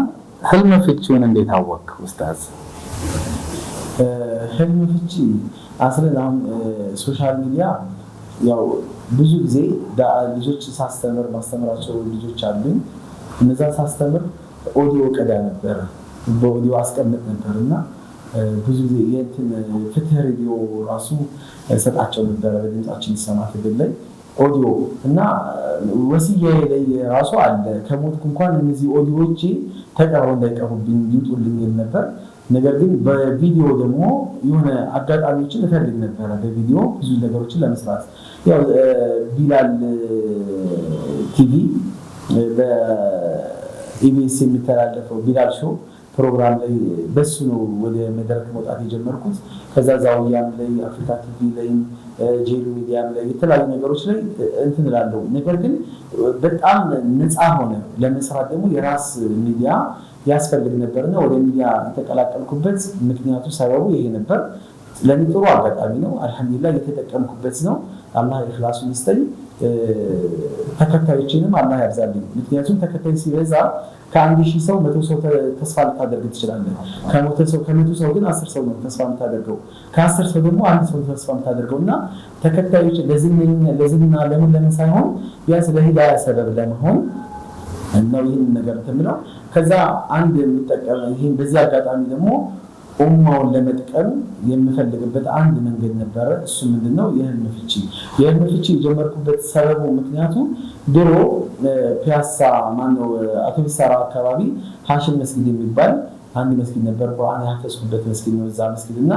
ህልም ፍቺውን እንዴት አወቅ ኡስታዝ? ህልም ፍቺ አስለን አሁን ሶሻል ሚዲያ ያው ብዙ ጊዜ ልጆች ማስተምራቸው ልጆች አሉኝ። እነዛ ሳስተምር ኦዲዮ ቀዳ ነበር፣ በኦዲዮ አስቀምጥ ነበር እና ብዙ ጊዜ የእንትን ፍትህ ሬዲዮ ራሱ ሰጣቸው ነበር። በድምጻችን ይሰማ ትግል ላይ ኦዲዮ እና ወሲያዬ ላይ ራሱ አለ። ከሞትኩ እንኳን እነዚህ ኦዲዮዎች ተቀብረው እንዳይቀሩብኝ ይውጡልኝ ነበር። ነገር ግን በቪዲዮ ደግሞ የሆነ አጋጣሚዎችን እፈልግ ነበረ። በቪዲዮ ብዙ ነገሮችን ለመስራት ያው ቢላል ቲቪ በኢቢኤስ የሚተላለፈው ቢላል ሾው ፕሮግራም ላይ በሱ ነው ወደ መድረክ መውጣት የጀመርኩት። ከዛ ዛውያም ላይ አፍሪካ ቲቪ ላይ ጄሉ ሚዲያም ላይ የተለያዩ ነገሮች ላይ እንትን እላለሁ። ነገር ግን በጣም ነፃ ሆነ ለመስራት ደግሞ የራስ ሚዲያ ያስፈልግ ነበርና ወደ ሚዲያ የተቀላቀልኩበት ምክንያቱ ሰበቡ ይሄ ነበር። ለኔ ጥሩ አጋጣሚ ነው። አልሐምዱሊላህ የተጠቀምኩበት ነው። አላህ ኢኽላሱን ይስጠኝ። ተከታዮችንም አላህ ያብዛልኝ። ምክንያቱም ተከታይ ሲበዛ ከ1000 ሰው 100 ሰው ተስፋ ልታደርግ ትችላለህ። ከ100 ሰው ግን 10 ሰው ነው ተስፋ የምታደርገው። ከ10 ሰው ደግሞ 1 ሰው ተስፋ የምታደርገውና ተከታዮች ለዝና ለምን ሳይሆን ቢያንስ ለሂዳያ ሰበብ ለመሆን ነው ይህን ነገር ተምለው። ከዛ አንድ የምጠቀም ይሄን በዚህ አጋጣሚ ደግሞ ኡማውን ለመጥቀም የምፈልግበት አንድ መንገድ ነበረ። እሱ ምንድነው? የህልም ፍቺ። የህልም ፍቺ የጀመርኩበት ሰበቡ ምክንያቱ ድሮ ፒያሳ ማነው አውቶቡስ ተራ አካባቢ ሐሽም መስጊድ የሚባል አንድ መስጊድ ነበር። ቁርአን ያፈስኩበት መስጊድ ነው። እዛ መስጊድና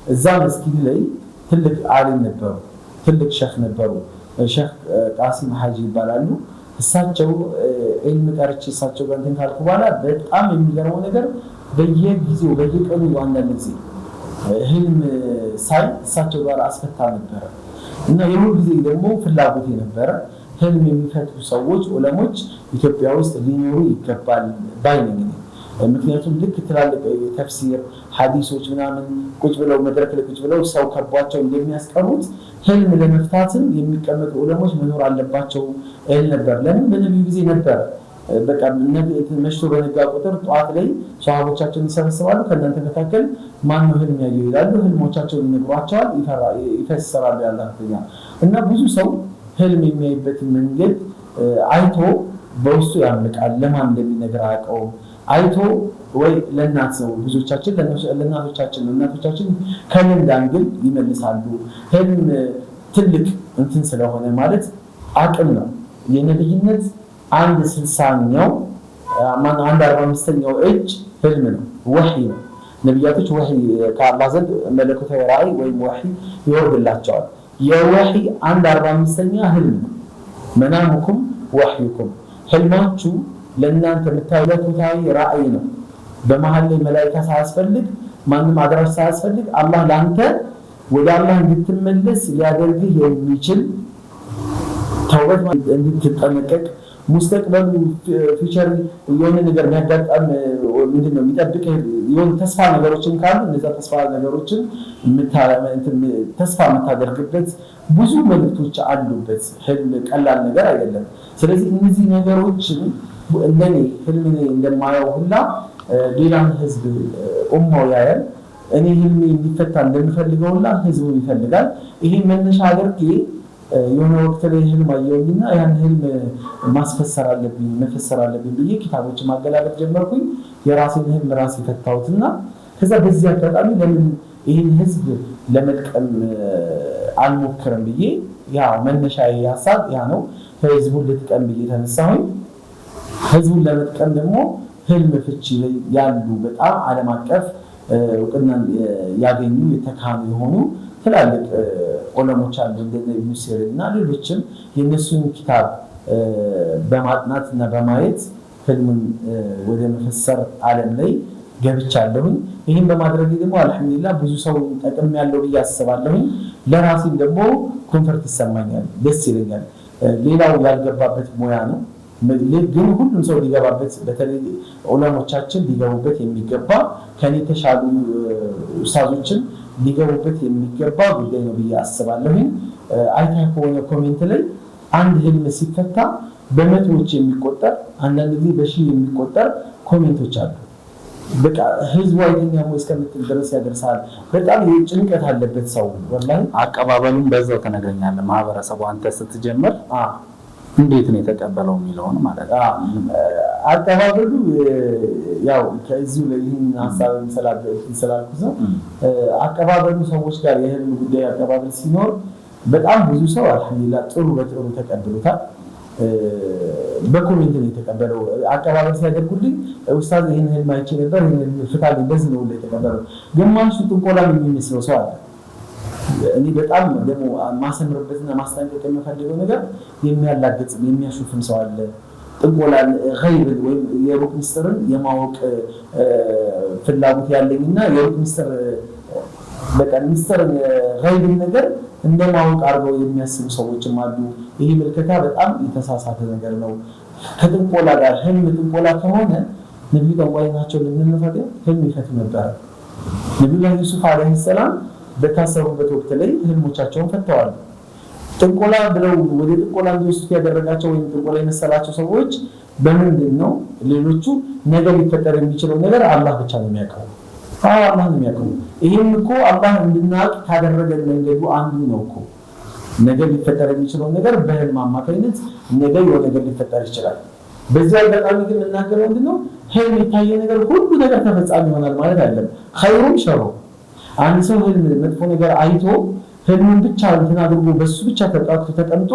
እዛ መስጊድ ላይ ትልቅ ዓሊም ነበሩ፣ ትልቅ ሼኽ ነበሩ። ሼኽ ቃሲም ሐጂ ይባላሉ። እሳቸው ኢልም ቀርቼ እሳቸው ጋር እንትን ካልኩ በኋላ በጣም የሚገርመው ነገር በየጊዜው በየቀኑ አንዳንድ ጊዜ ህልም ሳይ እሳቸው ጋር አስፈታ ነበረ እና የሁሉ ጊዜ ደግሞ ፍላጎት ነበረ ህልም የሚፈቱ ሰዎች ዑለሞች ኢትዮጵያ ውስጥ ሊኖሩ ይገባል ባይ ነኝ። ምክንያቱም ልክ ትላልቅ ተፍሲር ሐዲሶች ምናምን ቁጭ ብለው መድረክ ላይ ቁጭ ብለው ሰው ከቧቸው እንደሚያስቀሩት ህልም ለመፍታትም የሚቀመጡ ዑለሞች መኖር አለባቸው እል ነበር። ለምን በነቢዩ ጊዜ ነበር። በቃ መሽቶ በነጋ ቁጥር ጧት ላይ ሷሃቦቻቸውን ይሰበስባሉ። ከእናንተ መካከል ማን ነው ህልም ያየው ይላሉ። ህልሞቻቸውን ይነግሯቸዋል፣ ይፈስራሉ ያላተኛ እና ብዙ ሰው ህልም የሚያይበትን መንገድ አይቶ በውስጡ ያምቃል። ለማን እንደሚነግር አያውቀውም። አይቶ ወይ ለእናት ነው ብዙዎቻችን ለእናቶቻችን ነው። እናቶቻችን ከልምድ አንግል ይመልሳሉ። ህልም ትልቅ እንትን ስለሆነ ማለት አቅም ነው። የነብይነት 1/60ኛው 1/45ኛው እጅ ህልም ነው፣ ወህይ ነው። ነብያቶች ወህይ ከአላህ ዘንድ መለኮታዊ ራእይ ወይም ወህይ ይወርድላቸዋል። የወህይ 1/45ኛ ህልም ነው። መናሙኩም ወህዩኩም ህልማችሁ ለእናንተ የምታዩት መለኮታዊ ራእይ ነው። በመሀል ላይ መላእክት ሳያስፈልግ ማንም አድራሽ ሳያስፈልግ አላህ ለአንተ ወደ አላህ እንድትመለስ ሊያደርግህ የሚችል ተውበት እንድትጠነቀቅ ሙስተቅበሉ ፊቸር የሆነ ነገር የሚያጋጥም ምንድነው የሚጠብቅህ የሆነ ተስፋ ነገሮችን ካሉ እነዛ ተስፋ ነገሮችን ተስፋ የምታደርግበት ብዙ መልእክቶች አሉበት። ህልም ቀላል ነገር አይደለም። ስለዚህ እነዚህ ነገሮችን እንደኔ ህልም እንደማየው ሁላ ሌላም ህዝብ ኡማው ያያል። እኔ ህልሜ እንዲፈታ እንደምፈልገው ሁላ ህዝቡ ይፈልጋል። ይሄ መነሻ አድርጌ የሆነ ወቅት ላይ ህልም አየሁኝና ያን ህልም ማስፈሰር አለብኝ መፈሰር አለብኝ ብዬ ኪታቦችን ማገላበጥ ጀመርኩኝ። የራሴን ህልም ራሴ ፈታሁትና ከዛ በዚህ አጋጣሚ ለምን ይሄን ህዝብ ለመጥቀም አልሞክርም ብዬ ያ መነሻዬ ሐሳብ ያ ነው። ህዝቡን ልጥቀም ብዬ ተነሳሁኝ። ህዝቡን ለመጥቀም ደግሞ ህልም ፍቺ ላይ ያሉ በጣም ዓለም አቀፍ እውቅናን ያገኙ የተካኑ የሆኑ ትላልቅ ዑለሞች አሉ እንደነ ኢብኑ ሲሪን እና ሌሎችም የነሱን ኪታብ በማጥናት እና በማየት ህልምን ወደ መፈሰር ዓለም ላይ ገብቻለሁኝ። ይህን በማድረግ ደግሞ አልሐምዱሊላህ ብዙ ሰው ጠቅም ያለው ብዬ አስባለሁኝ። ለራሴም ደግሞ ኮንፈርት ይሰማኛል፣ ደስ ይለኛል። ሌላው ያልገባበት ሙያ ነው ግን ሁሉም ሰው ሊገባበት በተለይ ዑለሞቻችን ሊገቡበት የሚገባ ከኔ የተሻሉ ኡስታዞችን ሊገቡበት የሚገባ ጉዳይ ነው ብዬ አስባለሁኝ። አይታ ከሆነ ኮሜንት ላይ አንድ ህልም ሲፈታ በመቶዎች የሚቆጠር አንዳንድ ጊዜ በሺህ የሚቆጠር ኮሜንቶች አሉ። በቃ ህዝቡ አይተኛም ወይ እስከምትል ድረስ ያደርሳል። በጣም ጭንቀት አለበት ሰው ወላሂ። አቀባበሉን በዛው ተነግረኛለህ። ማህበረሰቡ አንተ ስትጀምር እንዴት ነው የተቀበለው የሚለውን ማለት ነው። አቀባበሉ ያው ከዚሁ ላይ ይህን ሀሳብ ስላልኩት ነው። አቀባበሉ ሰዎች ጋር የህልም ጉዳይ አቀባበል ሲኖር በጣም ብዙ ሰው አልሐምዱሊላህ ጥሩ በጥሩ ተቀብሎታል። በኮሜንት ነው የተቀበለው። አቀባበል ሲያደርጉልኝ ኡስታዝ ይህን ህልም አይቼ ነበር፣ ይህን ፍታል እንደዚህ ነው የተቀበለው። ግማሹ ጥንቆላ የሚመስለው ሰው አለ። እኔ በጣም ደግሞ ማሰምርበትና ማስጠንቀቅ የምፈልገው ነገር የሚያላግጥ የሚያሹፍም ሰው አለ። ጥንቆላን ገይብ ወይም የሩቅ ሚስጥርን የማወቅ ፍላጎት ያለኝና የሩቅ ሚስጥር በቃ ሚስጥርን ገይብን ነገር እንደማወቅ አድርገው የሚያስቡ ሰዎችም አሉ። ይሄ ምልከታ በጣም የተሳሳተ ነገር ነው። ከጥንቆላ ጋር ህልም ጥንቆላ ከሆነ ነብዩ ጠንቋይ ናቸው ልንነፋት ህልም ይፈቱ ነበር። ነብዩላህ ዩሱፍ አለይሂ ሰላም በታሰሩበት ወቅት ላይ ህልሞቻቸውን ፈተዋል። ጥንቆላ ብለው ወደ ጥንቆላ እንዲወስዱት ያደረጋቸው ወይም ጥንቆላ የመሰላቸው ሰዎች በምንድን ነው? ሌሎቹ ነገር ሊፈጠር የሚችለው ነገር አላህ ብቻ ነው የሚያውቀው። አላህ ነው የሚያውቀው። ይሄም እኮ አላህ እንድናውቅ ካደረገን መንገዱ አንዱ ነው እኮ። ነገር ሊፈጠር የሚችለው ነገር በህልም አማካኝነት ነገር የሆነ ነገር ሊፈጠር ይችላል። በዚህ አጋጣሚ ግን እናገረው ምንድነው? ህልም የታየ ነገር ሁሉ ነገር ተፈጻሚ ይሆናል ማለት አይደለም። ኸይሩም ሸሩ አንድ ሰው ህልም መጥፎ ነገር አይቶ ህልሙን ብቻ እንትን አድርጎ በሱ ብቻ ተቀምጦ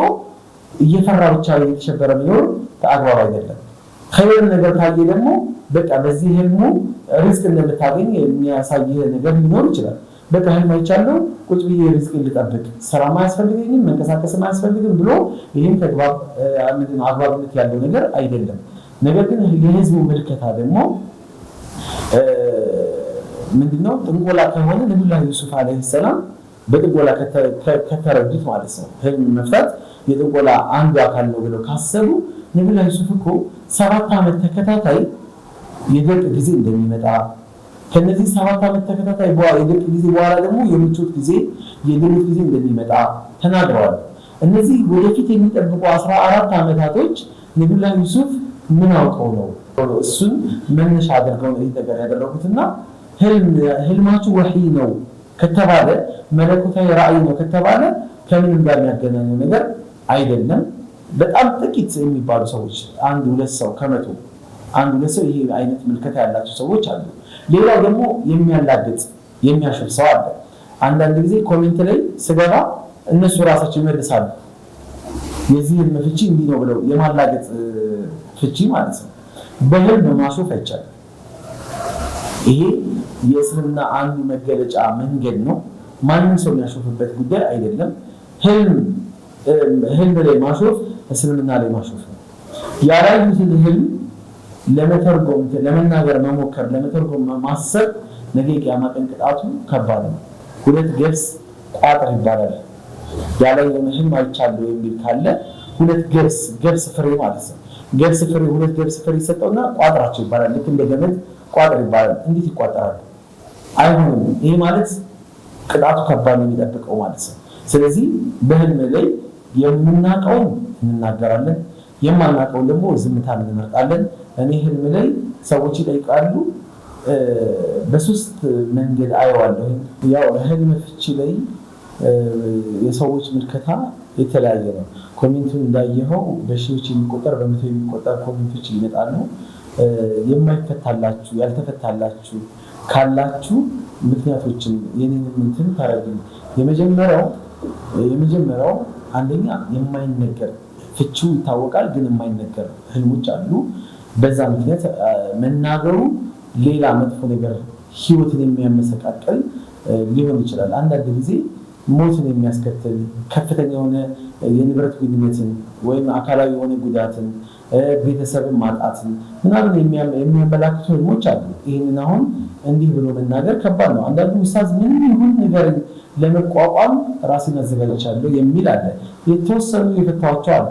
እየፈራ ብቻ እየተሸበረ ቢኖር ተአግባብ አይደለም። ኸይር ነገር ታየ ደግሞ በቃ በዚህ ህልሙ ሪዝቅ እንደምታገኝ የሚያሳይ ነገር ሊኖር ይችላል። በቃ ህልም አይቻለሁ ቁጭ ብዬ ሪዝቅ ልጠብቅ፣ ስራም አያስፈልገኝም መንቀሳቀስም አያስፈልግም ብሎ ይህም ተግባብ አግባብነት ያለው ነገር አይደለም። ነገር ግን የህዝቡ ምልከታ ደግሞ ምንድነው? ጥንቆላ ከሆነ ነብዩላህ ዩሱፍ አለይሂ ሰላም በጥንቆላ ከተረዱት ማለት ነው ህልም መፍታት የጥንቆላ አንዱ አካል ነው ብለው ካሰቡ ነብዩላህ ዩሱፍ እኮ 7 ዓመት ተከታታይ የድርቅ ጊዜ እንደሚመጣ ከነዚህ 7 ዓመት ተከታታይ የድርቅ ጊዜ በኋላ ደግሞ የምቾት ጊዜ የድርቅ ጊዜ እንደሚመጣ ተናግረዋል። እነዚህ ወደፊት የሚጠብቁ 14 ዓመታቶች ነብዩላህ ዩሱፍ ምን አውቀው ነው እሱን መነሻ አድርገው ነው ነገር ያደረጉትና ህልማችሁ ወህይ ነው ከተባለ መለኮታዊ ራእይ ነው ከተባለ ከምንም ጋር የሚያገናኘው ነገር አይደለም። በጣም ጥቂት የሚባሉ ሰዎች አንድ ሁለት ሰው ከመቶ አንድ ሁለት ሰው ይሄ አይነት ምልከታ ያላቸው ሰዎች አሉ። ሌላው ደግሞ የሚያላግጥ የሚያሽፍ ሰው አለ። አንዳንድ ጊዜ ኮሜንት ላይ ስገባ እነሱ ራሳቸው ይመልሳሉ የዚህ ህልም ፍቺ እንዲህ ነው ብለው የማላገጥ ፍቺ ማለት ነው። በህልም ማሾፍ አይቻልም። ይሄ የእስልምና አንዱ መገለጫ መንገድ ነው። ማንም ሰው የሚያሾፍበት ጉዳይ አይደለም። ህልም ላይ ማሾፍ እስልምና ላይ ማሾፍ ነው። ያላዩትን ህልም ለመተርጎም ለመናገር መሞከር ለመተርጎም ማሰብ ነገ ቂያማ ቀን ቅጣቱ ከባድ ነው። ሁለት ገብስ ቋጥር ይባላል። ያላየውን ህልም አይቻለሁ የሚል ካለ ሁለት ገብስ ፍሬ ማለት ነው። ገብስ ፍሬ ሁለት ገብስ ፍሬ ይሰጠውና ቋጥራቸው ይባላል። ልክ እንደ ገመድ ቋጥር ይባላል። እንዴት ይቋጠራል? አይሆንም። ይሄ ማለት ቅጣቱ ከባድ ነው የሚጠብቀው ማለት ነው። ስለዚህ በህልም ላይ የምናውቀውን እንናገራለን፣ የማናውቀውን ደግሞ ዝምታን እንመርጣለን። እኔ ህልም ላይ ሰዎች ይጠይቃሉ፣ በሶስት መንገድ አየዋለሁ። ያው ህልም ፍቺ ላይ የሰዎች ምልከታ የተለያየ ነው። ኮሜንቱን እንዳየኸው በሺዎች የሚቆጠር በመቶ የሚቆጠር ኮሜንቶች ይመጣሉ። የማይፈታላችሁ ያልተፈታላችሁ ካላችሁ ምክንያቶችን የኔንም እንትን ታረጉ። የመጀመሪያው አንደኛ የማይነገር ፍቺው ይታወቃል፣ ግን የማይነገር ህልሞች አሉ። በዛ ምክንያት መናገሩ ሌላ መጥፎ ነገር ህይወትን የሚያመሰቃቀል ሊሆን ይችላል። አንዳንድ ጊዜ ሞትን የሚያስከትል ከፍተኛ የሆነ የንብረት ጉድለትን ወይም አካላዊ የሆነ ጉዳትን ቤተሰብን ማጣትን ምናምን የሚያመላክቱ ህልሞች አሉ። ይህንን አሁን እንዲህ ብሎ መናገር ከባድ ነው። አንዳንዱ ኡስታዝ ምን ይሁን ነገር ለመቋቋም ራስን አዘጋጅቻለሁ የሚል አለ። የተወሰኑ የፈታዋቸው አለ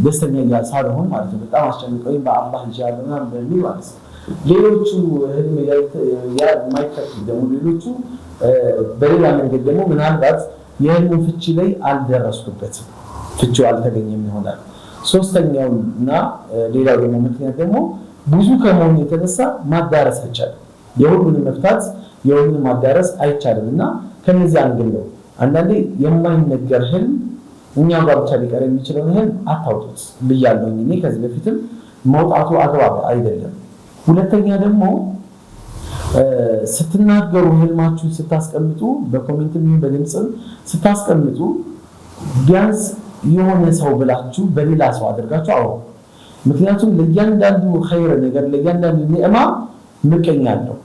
ደስተኛ ሳልሆን ማለት ነው በጣም አስጨንቀውኝ በአላህ ይጃል ምናምን በሚል ማለት ነው። ሌሎቹ ህልም የማይፈቱ ደግሞ ሌሎቹ በሌላ መንገድ ደግሞ ምናልባት የህልሙ ፍቺ ላይ አልደረስኩበትም ፍቺው አልተገኘም ይሆናል። ሶስተኛውና ሌላው ደግሞ ምክንያት ደግሞ ብዙ ከመሆኑ የተነሳ ማዳረስ አይቻልም። የሁሉንም መፍታት የሁሉንም ማዳረስ አይቻልም እና ከነዚህ አንግል ነው አንዳንዴ የማይነገር ህልም እኛ ጋር ብቻ ሊቀር የሚችለውን ህልም አታውጡት ብያለሁ እኔ ከዚህ በፊትም መውጣቱ አግባብ አይደለም። ሁለተኛ ደግሞ ስትናገሩ ህልማችሁን ስታስቀምጡ በኮሜንትም በድምጽም ስታስቀምጡ ቢያንስ የሆነ ሰው ብላችሁ በሌላ ሰው አድርጋችሁ አውሩ። ምክንያቱም ለእያንዳንዱ ኸይር ነገር ለእያንዳንዱ ኒዕማ ምቀኛ አለው።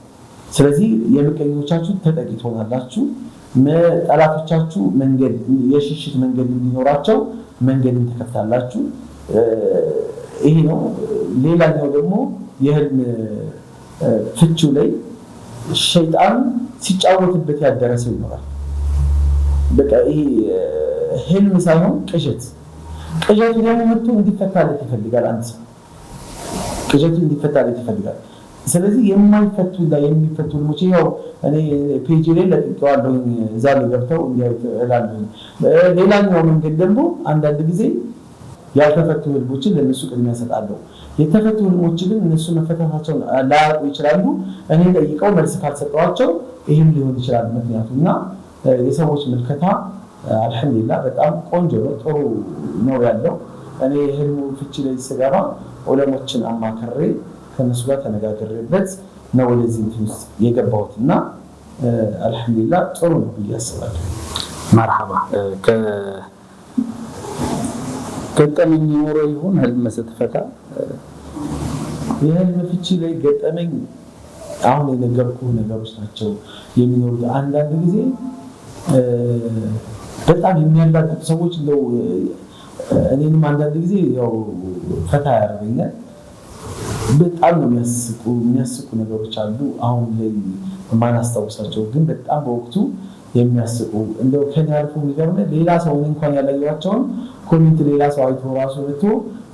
ስለዚህ የምቀኞቻችሁ ተጠቂ ትሆናላችሁ። ጠላቶቻችሁ መንገድ የሽሽት መንገድ እንዲኖራቸው መንገድን ትከፍታላችሁ። ይሄ ነው። ሌላኛው ደግሞ የህልም ፍቺው ላይ ሸይጣን ሲጫወትበት ያደረሰው ይኖራል። በቃ ይሄ ህልም ሳይሆን ቅዠት ደግሞ መጥቶ እንዲፈታለት ይፈልጋል። አንድ ሰው ቅዠቱ እንዲፈታለት ይፈልጋል። ስለዚህ የማይፈቱና የሚፈቱ ህልሞች ያው እኔ ፔጅ ላይ ለጥቄዋለሁ እዛ ላይ ገብተው እንዲያዩት እላለሁ። ሌላኛው መንገድ ደግሞ አንዳንድ ጊዜ ያልተፈቱ ህልሞችን ለነሱ ቅድሚያ እሰጣለሁ። የተፈቱ ህልሞች ግን እነሱ መፈታታቸውን ላያውቁ ይችላሉ። እኔ ጠይቀው መልስ ካልሰጠዋቸው ይህም ሊሆን ይችላል ምክንያቱና የሰዎች ምልከታ አልሐምዱሊላህ በጣም ቆንጆ ነው፣ ጥሩ ነው ያለው። እኔ ህልሙ ፍቺ ላይ ስገባ ዑለሞችን አማክሬ ከነሱ ጋር ተነጋግሬበት ነው ወደዚህ እንትን ውስጥ የገባሁት እና አልሐምዱሊላህ ጥሩ ነው ብዬ አስባለሁ። መርሐባ። ገጠመኝ ኖሮ ይሁን ህልም ስትፈታ? የህልም ፍቺ ላይ ገጠመኝ አሁን የነገርኩህ ነገሮች ናቸው የሚኖሩት። አንዳንድ ጊዜ በጣም የሚያላቅቁ ሰዎች እንደው እኔንም አንዳንድ ጊዜ ያው ፈታ ያደርገኛል። በጣም ነው የሚያስቁ ነገሮች አሉ አሁን ላይ የማናስታውሳቸው ግን በጣም በወቅቱ የሚያስቁ እንደው ከኔ አልፎ የሚገርም ሌላ ሰው እንኳን ያላየኋቸውን ኮሜንት ሌላ ሰው አይቶ ራሱ መጥቶ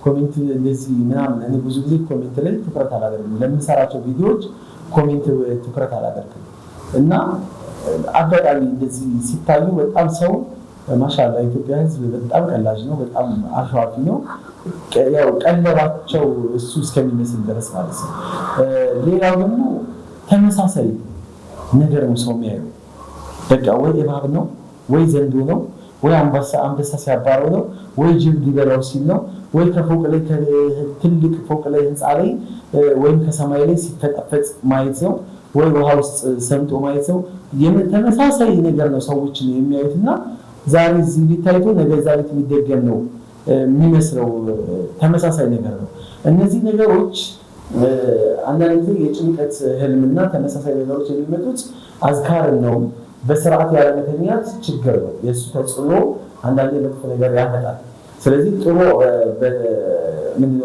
ኮሜንት እንደዚህ ምናምን። እኔ ብዙ ጊዜ ኮሜንት ላይ ትኩረት አላደርግም፣ ለምሰራቸው ቪዲዮዎች ኮሜንት ትኩረት አላደርግም እና አጋጣሚ እንደዚህ ሲታዩ በጣም ሰው ማሻአላ ኢትዮጵያ ህዝብ በጣም ቀላጅ ነው፣ በጣም አሸዋፊ ነው። ያው ቀለባቸው እሱ እስከሚመስል ድረስ ማለት ነው። ሌላው ደግሞ ተመሳሳይ ነገር ነው ሰው የሚያየው። በቃ ወይ እባብ ነው ወይ ዘንዶ ነው ወይ አንበሳ ሲያባረው ነው ወይ ጅብ ሊበላው ሲል ነው ወይ ከፎቅ ላይ ትልቅ ፎቅ ላይ ህንፃ ላይ ወይም ከሰማይ ላይ ሲፈጠፈጥ ማየት ነው ወይ ውሃ ውስጥ ሰምጦ ማየት ነው። ተመሳሳይ ነገር ነው ሰዎችን የሚያዩትና ዛሬ እዚህ ቢታይቶ ነገ ዛሬ የሚደገም ነው የሚመስለው ተመሳሳይ ነገር ነው። እነዚህ ነገሮች አንዳንድ ጊዜ የጭንቀት ህልምና ተመሳሳይ ነገሮች የሚመጡት አዝካር ነው፣ በስርዓት ያለመተኛት ችግር ነው። የእሱ ተጽዕኖ አንዳንዴ መጥፎ ነገር ያመጣል። ስለዚህ ጥሩ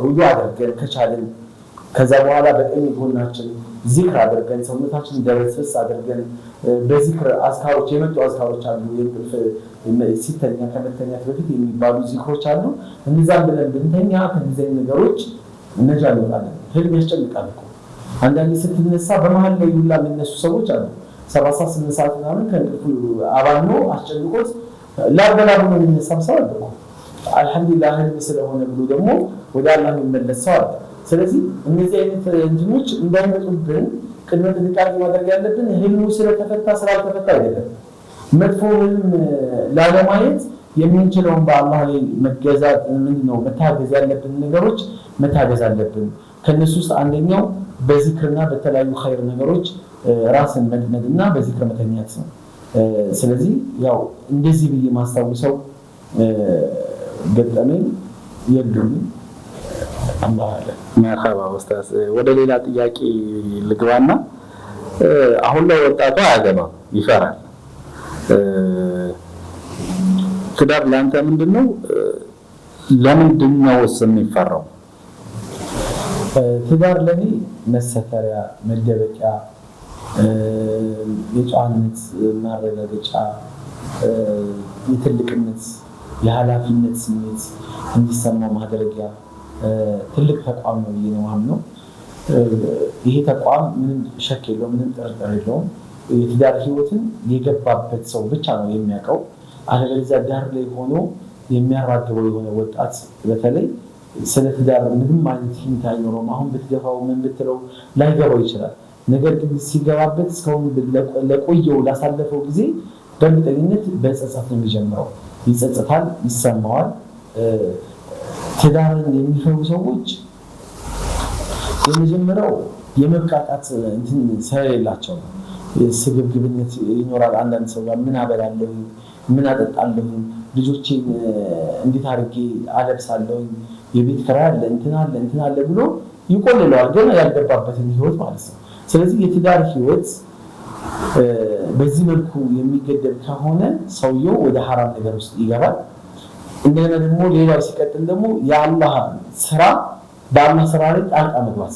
ውዱእ አድርገን ከቻልን ከዛ በኋላ በቀኝ ጎናችን ዚክር አድርገን ሰውነታችን እንደበስበስ አድርገን በዚክር አዝካሮች የመጡ አዝካሮች አሉ። ሲተኛ ከመተኛት በፊት የሚባሉ ዚክሮች አሉ። እነዛን ብለን ብንተኛ ከነዚህ ነገሮች ነጃ እንወጣለን። ህልም ያስጨንቃል እኮ አንዳንዴ ስትነሳ በመሀል ላይ ሁላ የሚነሱ ሰዎች አሉ። 7 ሰዓት 8 ሰዓት ምናምን ከእንቅልፉ አባኖ አስጨንቆት ላበላ ብሎ የሚነሳ ሰው አለ እኮ። አልሐምዱሊላህ ህልም ስለሆነ ብሎ ደግሞ ወደ አላህ የሚመለስ ሰው አለ። ስለዚህ እነዚህ አይነት እንትኖች እንዳይመጡብን ቅድመ ጥንቃቄ ማድረግ ያለብን ህልሙ ስለተፈታ ስላልተፈታ አይደለም። መጥፎ ህልም ላለማየት የምንችለውን በአላህ ላይ መገዛት ምንድነው መታገዝ ያለብን ነገሮች መታገዝ አለብን። ከነሱ ውስጥ አንደኛው በዚክርና በተለያዩ ኸይር ነገሮች ራስን መድመድና በዚክር መተኛት ነው። ስለዚህ ያው እንደዚህ ብዬ ማስታውሰው ገጠመኝ የሉም። አላህ አለ። መርሐባ ኡስታዝ፣ ወደ ሌላ ጥያቄ ልግባና አሁን ላይ ወጣቱ አያገባም፣ ይፈራል። ትዳር ለአንተ ምንድነው? ለምንድነው የሚፈራው? ትዳር ለኔ መሰተሪያ፣ መደበቂያ፣ የጨዋነት ማረጋገጫ፣ የትልቅነት የኃላፊነት ስሜት እንዲሰማው ማድረጊያ ትልቅ ተቋም ነው ብዬ ነው የማምነው። ይሄ ተቋም ምንም ሸክ የለውም፣ ምንም ጥርጥር የለውም። የትዳር ህይወትን የገባበት ሰው ብቻ ነው የሚያውቀው። አለበለዚያ ዳር ላይ ሆኖ የሚያራግበው የሆነ ወጣት በተለይ ስለ ትዳር ምንም አይነት ሂንት አይኖረውም። አሁን ብትገፋው ምን ብትለው ላይገባው ይችላል። ነገር ግን ሲገባበት እስካሁን ለቆየው ላሳለፈው ጊዜ በእርግጠኝነት በጸጸት ነው የሚጀምረው። ይጸጸታል፣ ይሰማዋል። ትዳርን የሚፈሩ ሰዎች የመጀመሪያው የመብቃቃት እንትን ስለሌላቸው ነው። ስግብግብነት ይኖራል። አንዳንድ ሰው ጋር ምን አበላለሁ፣ ምን አጠጣለሁ፣ ልጆቼን እንዴት አድርጌ አለብሳለሁ፣ የቤት ኪራይ አለ፣ እንትን አለ ብሎ ይቆልለዋል፣ ገና ያልገባበትን ህይወት ማለት ነው። ስለዚህ የትዳር ህይወት በዚህ መልኩ የሚገደብ ከሆነ ሰውየው ወደ ሐራም ነገር ውስጥ ይገባል። እንደገና ደግሞ ሌላው ሲቀጥል ደግሞ የአላህ ስራ በአላህ ስራ ላይ ጣልቃ መግባት፣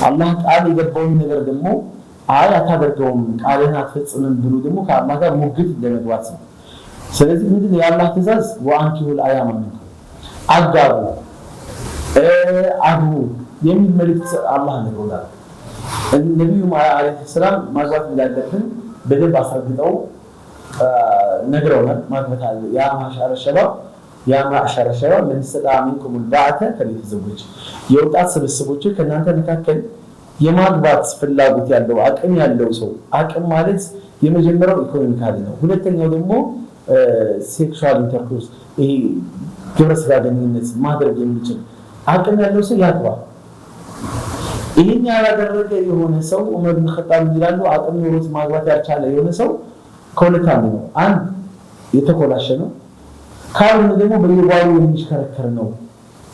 አላህ ቃል የገባውን ነገር ደግሞ አይ አታደርገውም፣ ቃልህን አትፈጽምም ብሎ ደግሞ ከአላህ ጋር ሙግት እንደመግባት ነው። ስለዚህ ምንድነው የአላህ ትእዛዝ ወአንኪሁል አያማ ሚንኩም አጋቡ አግቡ የሚል መልእክት አላህ ነግሮናል። ነቢዩ ዓለይሂ ሰላም ማግባት እንዳለብን በደንብ አስረግጠው ነግረውናል። ማግባት አለ ያ ማዕሸረ ሸባብ መን ኢስተጣዐ ሚንኩም አልባአተ ፈሊተዘወጅ። የወጣት ስብስቦች ከእናንተ መካከል የማግባት ፍላጎት ያለው አቅም ያለው ሰው፣ አቅም ማለት የመጀመሪያው ኢኮኖሚካሊ ነው። ሁለተኛው ደግሞ ሴክሹዋል ኢንተርኮርስ ይሄ ግብረ ስጋ ግንኙነት ማድረግ የሚችል አቅም ያለው ሰው ያግባ። ይሄን ያላደረገ የሆነ ሰው ዑመር ብን ኸጣብ ይላሉ አቅም ኖሮት ማግባት ያልቻለ የሆነ ሰው ከሁለት አንዱ ነው። አንድ የተኮላሸ ነው፣ ካልሆነ ደግሞ በየባሉ የሚሽከረከር ነው።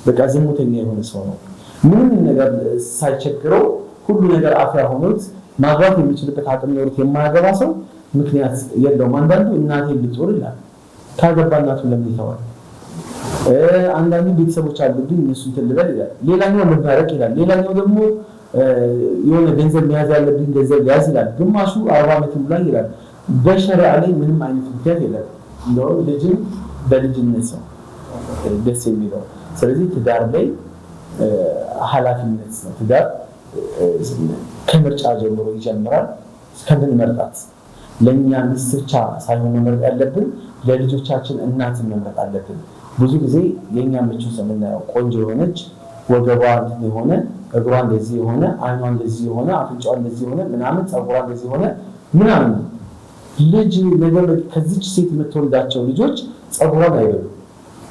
በቃ ዝሙተኛ የሆነ ሰው ነው። ምንም ነገር ሳይቸግረው ሁሉ ነገር አፍያ ሆኖት ማግባት የሚችልበት አቅም ኖሮት የማያገባ ሰው ምክንያት የለውም። አንዳንዱ እናቴን ልጦር ይላል፣ ካገባ እናቱ ለምን ይተዋል? አንዳንዱ ቤተሰቦች አሉብኝ እነሱ እንትን ልበል ይላል። ሌላኛው መባረክ ይላል። ሌላኛው ደግሞ የሆነ ገንዘብ መያዝ ያለብኝ ገንዘብ ያዝ ይላል። ግማሹ 40 ዓመት ላይ ይላል። በሸሪዓ ላይ ምንም አይነት ምክንያት የለም። እንደው ልጅም በልጅነት ነው ደስ የሚለው። ስለዚህ ትዳር ላይ ኃላፊነት ነው። ትዳር ከምርጫ ጀምሮ ይጀምራል። ከምንመርጣት ለእኛ ሚስት ብቻ ሳይሆን መምረጥ ያለብን ለልጆቻችን እናትን መምረጥ አለብን። ብዙ ጊዜ የኛ ምቹ የምናየው ቆንጆ የሆነች ወገቧ እንትን የሆነ እግሯ እንደዚህ የሆነ አይኗ እንደዚህ የሆነ አፍንጫዋ እንደዚህ የሆነ ምናምን ፀጉሯ እንደዚህ የሆነ ምናምን ልጅ ነገር ከዚች ሴት የምትወልዳቸው ልጆች ፀጉሯን አይበሉ፣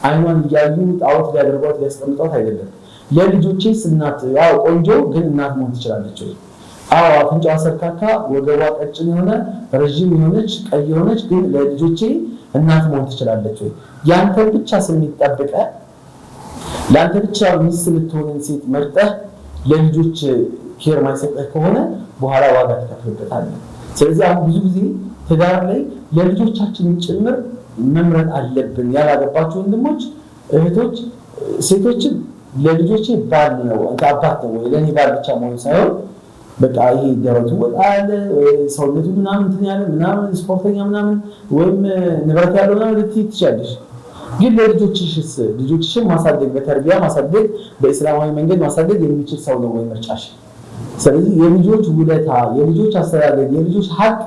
አይኗን እያዩ ጣዖት ሊያደርጓት ሊያስቀምጧት አይደለም። ለልጆቼስ እናት ያው ቆንጆ ግን እናት መሆን ትችላለች ወይ? አዎ አፍንጫዋ ሰርካካ ወገቧ ቀጭን የሆነ ረጅም የሆነች ቀይ የሆነች ግን ለልጆቼ እናት መሆን ትችላለች ወይ? ያንተ ብቻ ስሜት ጠብቀህ ለአንተ ብቻ ሚስት የምትሆንን ሴት መርጠህ ለልጆች ኬር ማይሰጠህ ከሆነ በኋላ ዋጋ ትከፍልበታለህ። ስለዚህ አሁን ብዙ ጊዜ ትዳር ላይ ለልጆቻችን ጭምር መምረጥ አለብን። ያላገባችሁ ወንድሞች፣ እህቶች፣ ሴቶችን ለልጆቼ ባል ነው አባት ነው ወይ ለኔ ባል ብቻ መሆን ሳይሆን በቃ ይሄ ደረቱ ወጣ ያለ ሰውነቱ ምናምን እንትን ያለ ምናምን ስፖርተኛ ምናምን ወይም ንብረት ያለው ምናምን ልትይ ትችያለሽ። ግን ለልጆችሽስ ልጆችሽን ማሳደግ በተርቢያ ማሳደግ በእስላማዊ መንገድ ማሳደግ የሚችል ሰው ነው ወይ ምርጫሽ? ስለዚህ የልጆች ውለታ፣ የልጆች አስተዳደግ፣ የልጆች ሀቅ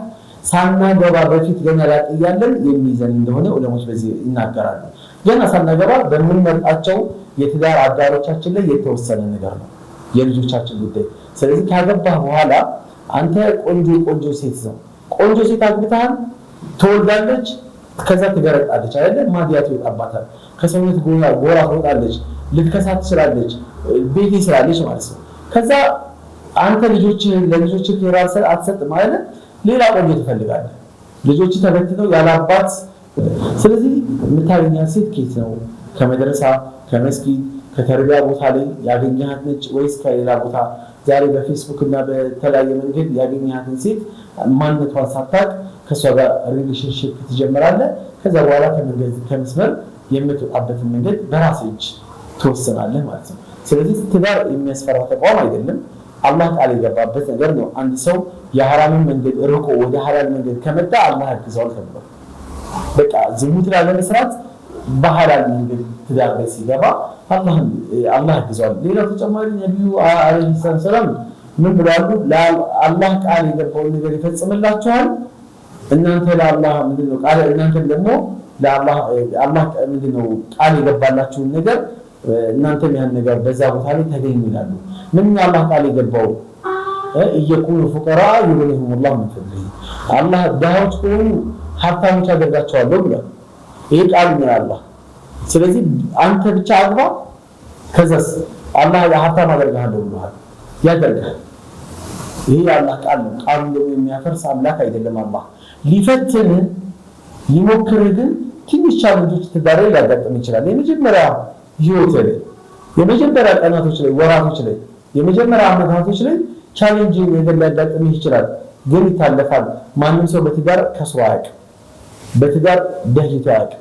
ሳናገባ በፊት ገና ላጥ እያለን የሚይዘን እንደሆነ ዑለሞች በዚህ ይናገራሉ። ገና ሳናገባ በምንመርጣቸው የትዳር አጋሮቻችን ላይ የተወሰነ ነገር ነው የልጆቻችን ጉዳይ። ስለዚህ ካገባህ በኋላ አንተ ቆንጆ ሴት ነው ቆንጆ ሴት አግብተሃል፣ ትወልዳለች፣ ከዛ ትገረጣለች አይደል? ማዲያት ይወጣባታል፣ ከሰውነት ጎራ ትወጣለች፣ ልትከሳት ትችላለች፣ ቤት ይስራለች ማለት ነው። ከዛ አንተ ለልጆች ኬራስ አትሰጥ ማለት ሌላ ቆንጆ ትፈልጋለህ፣ ልጆች ተበትነው ያላባት። ስለዚህ የምታገኛት ሴት ኬት ነው? ከመድረሳ ከመስጊድ ከተርቢያ ቦታ ላይ ያገኘሃት ነች ወይስ ከሌላ ቦታ? ዛሬ በፌስቡክ እና በተለያየ መንገድ ያገኘሃትን ሴት ማንነቷን ሳታውቅ ከሷ ጋር ሪሌሽንሺፕ ትጀምራለህ። ከዛ በኋላ ከመስመር የምትወጣበትን መንገድ በራስህ እጅ ትወስናለህ ማለት ነው። ስለዚህ ትዳር የሚያስፈራ ተቋም አይደለም፣ አላህ ቃል የገባበት ነገር ነው። አንድ ሰው የሐራምን መንገድ ርቆ ወደ ሐላል መንገድ ከመጣ አላህ ያግዘዋል ተብሏል። በቃ ዝሙት ላለመስራት በሐላል መንገድ ትዳር ላይ ሲገባ አላህ ያግዘዋል። ሌላው ተጨማሪ ነብዩ አለይሂ ሰላም ምን ብለዋል? አላህ ቃል የገባውን ነገር ይፈጽምላችኋል፣ እናንተ ለአላህ ምንድነው ቃል እናንተ ደግሞ ለአላህ ምንድነው ቃል የገባላችሁን ነገር እናንተም ያን ነገር በዛ ቦታ ላይ ተገኙ ይላሉ። ምን አላህ ቃል የገባው እየኩኑ ፉቀራ ይሁንሁሙላህ ምን ፈድሊ አላህ ድሃዎች ከሆኑ ሀብታሞች አደርጋቸዋለሁ ብሏል። ይሄ ቃል ነው አላህ። ስለዚህ አንተ ብቻ አግባ ከዛስ አላህ ሀብታም አደርጋለሁ ብሏል፣ ያደርጋል። ይሄ አላህ ቃል ነው። ቃሉ ደግሞ የሚያፈርስ አምላክ አይደለም። አላህ ሊፈትንህ ሊሞክርህ ግን ትንሽ ቻሌንጆች ትዳር ላይ ሊያጋጥም ይችላል። የመጀመሪያ ህይወት ላይ የመጀመሪያ ቀናቶች ላይ ወራቶች ላይ የመጀመሪያ አመታቶች ላይ ቻሌንጂንግ ነገር ሊያጋጥምህ ይችላል፣ ግን ይታለፋል። ማንም ሰው በትዳር ከስሮ አያውቅም፣ በትዳር ደህይቶ አያውቅም።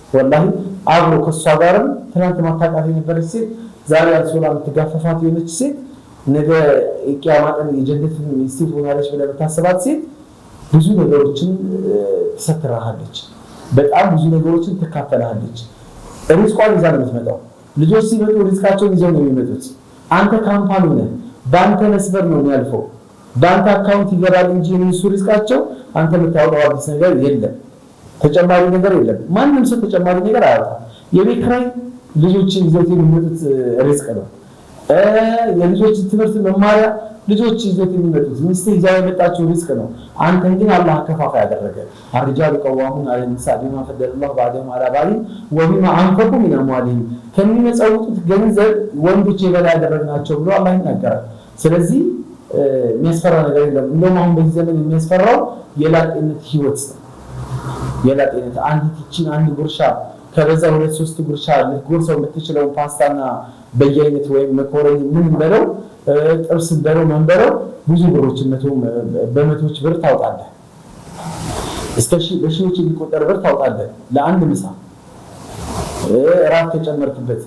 ወላሂ አብሮ ከሷ ጋርም ትናንት ማታውቃት የነበረች ሴት ዛሬ አንሶላ የምትጋፈፋት የሆነች ሴት ነገ የቂያማ ቀን የጀነትን ሚስት ሆናለች ብለህ የምታስባት ሴት ብዙ ነገሮችን ትሰትራለች፣ በጣም ብዙ ነገሮችን ትካፈላለች። ሪዝቋን ይዛ ነው የምትመጣው። ልጆች ሲመጡ ሪዝቃቸውን ይዘው ነው የሚመጡት። አንተ ካምፓኒ ነህ፣ በአንተ መስበር ነው የሚያልፈው፣ በአንተ አካውንት ይገባል እንጂ የነሱ ሪዝቃቸው አንተ የምታወጣው አዲስ ነገር የለም፣ ተጨማሪ ነገር የለም። ማንም ሰው ተጨማሪ ነገር አያወጣም። የቤት ኪራይ ልጆችን ይዘው የሚመጡት ሪዝቅ ነው። የልጆች ትምህርት መማሪያ ልጆች ይዘው የሚመጡት ሚስት ይዛ የመጣችው ሪዝቅ ነው። አንተን ግን አላህ ከፋፋይ ያደረገ الرجال قوامون على النساء بما فضل الله بعضهم على بعض وبما انفقوا من اموالهم ከሚመጸውቱት ገንዘብ ወንዶች የበላይ ያደረግናቸው ብሎ አላህ ይናገራል። ስለዚህ የሚያስፈራ ነገር የለም። እንደውም አሁን በዚህ ዘመን የሚያስፈራው የላጤነት ህይወት ነው። የላጤነት አንድ ጉርሻ ከበዛ 2-3 ጉርሻ ልትጎርሰው የምትችለው ፓስታና በየአይነት ወይም መኮረኒ ምን በለው ጥብስ በለው መንበረው ብዙ ብሮች በመቶዎች ብር ታውጣለህ፣ እስከ በሺዎች የሚቆጠር ብር ታውጣለህ ለአንድ ምሳ ራት ተጨመርክበት።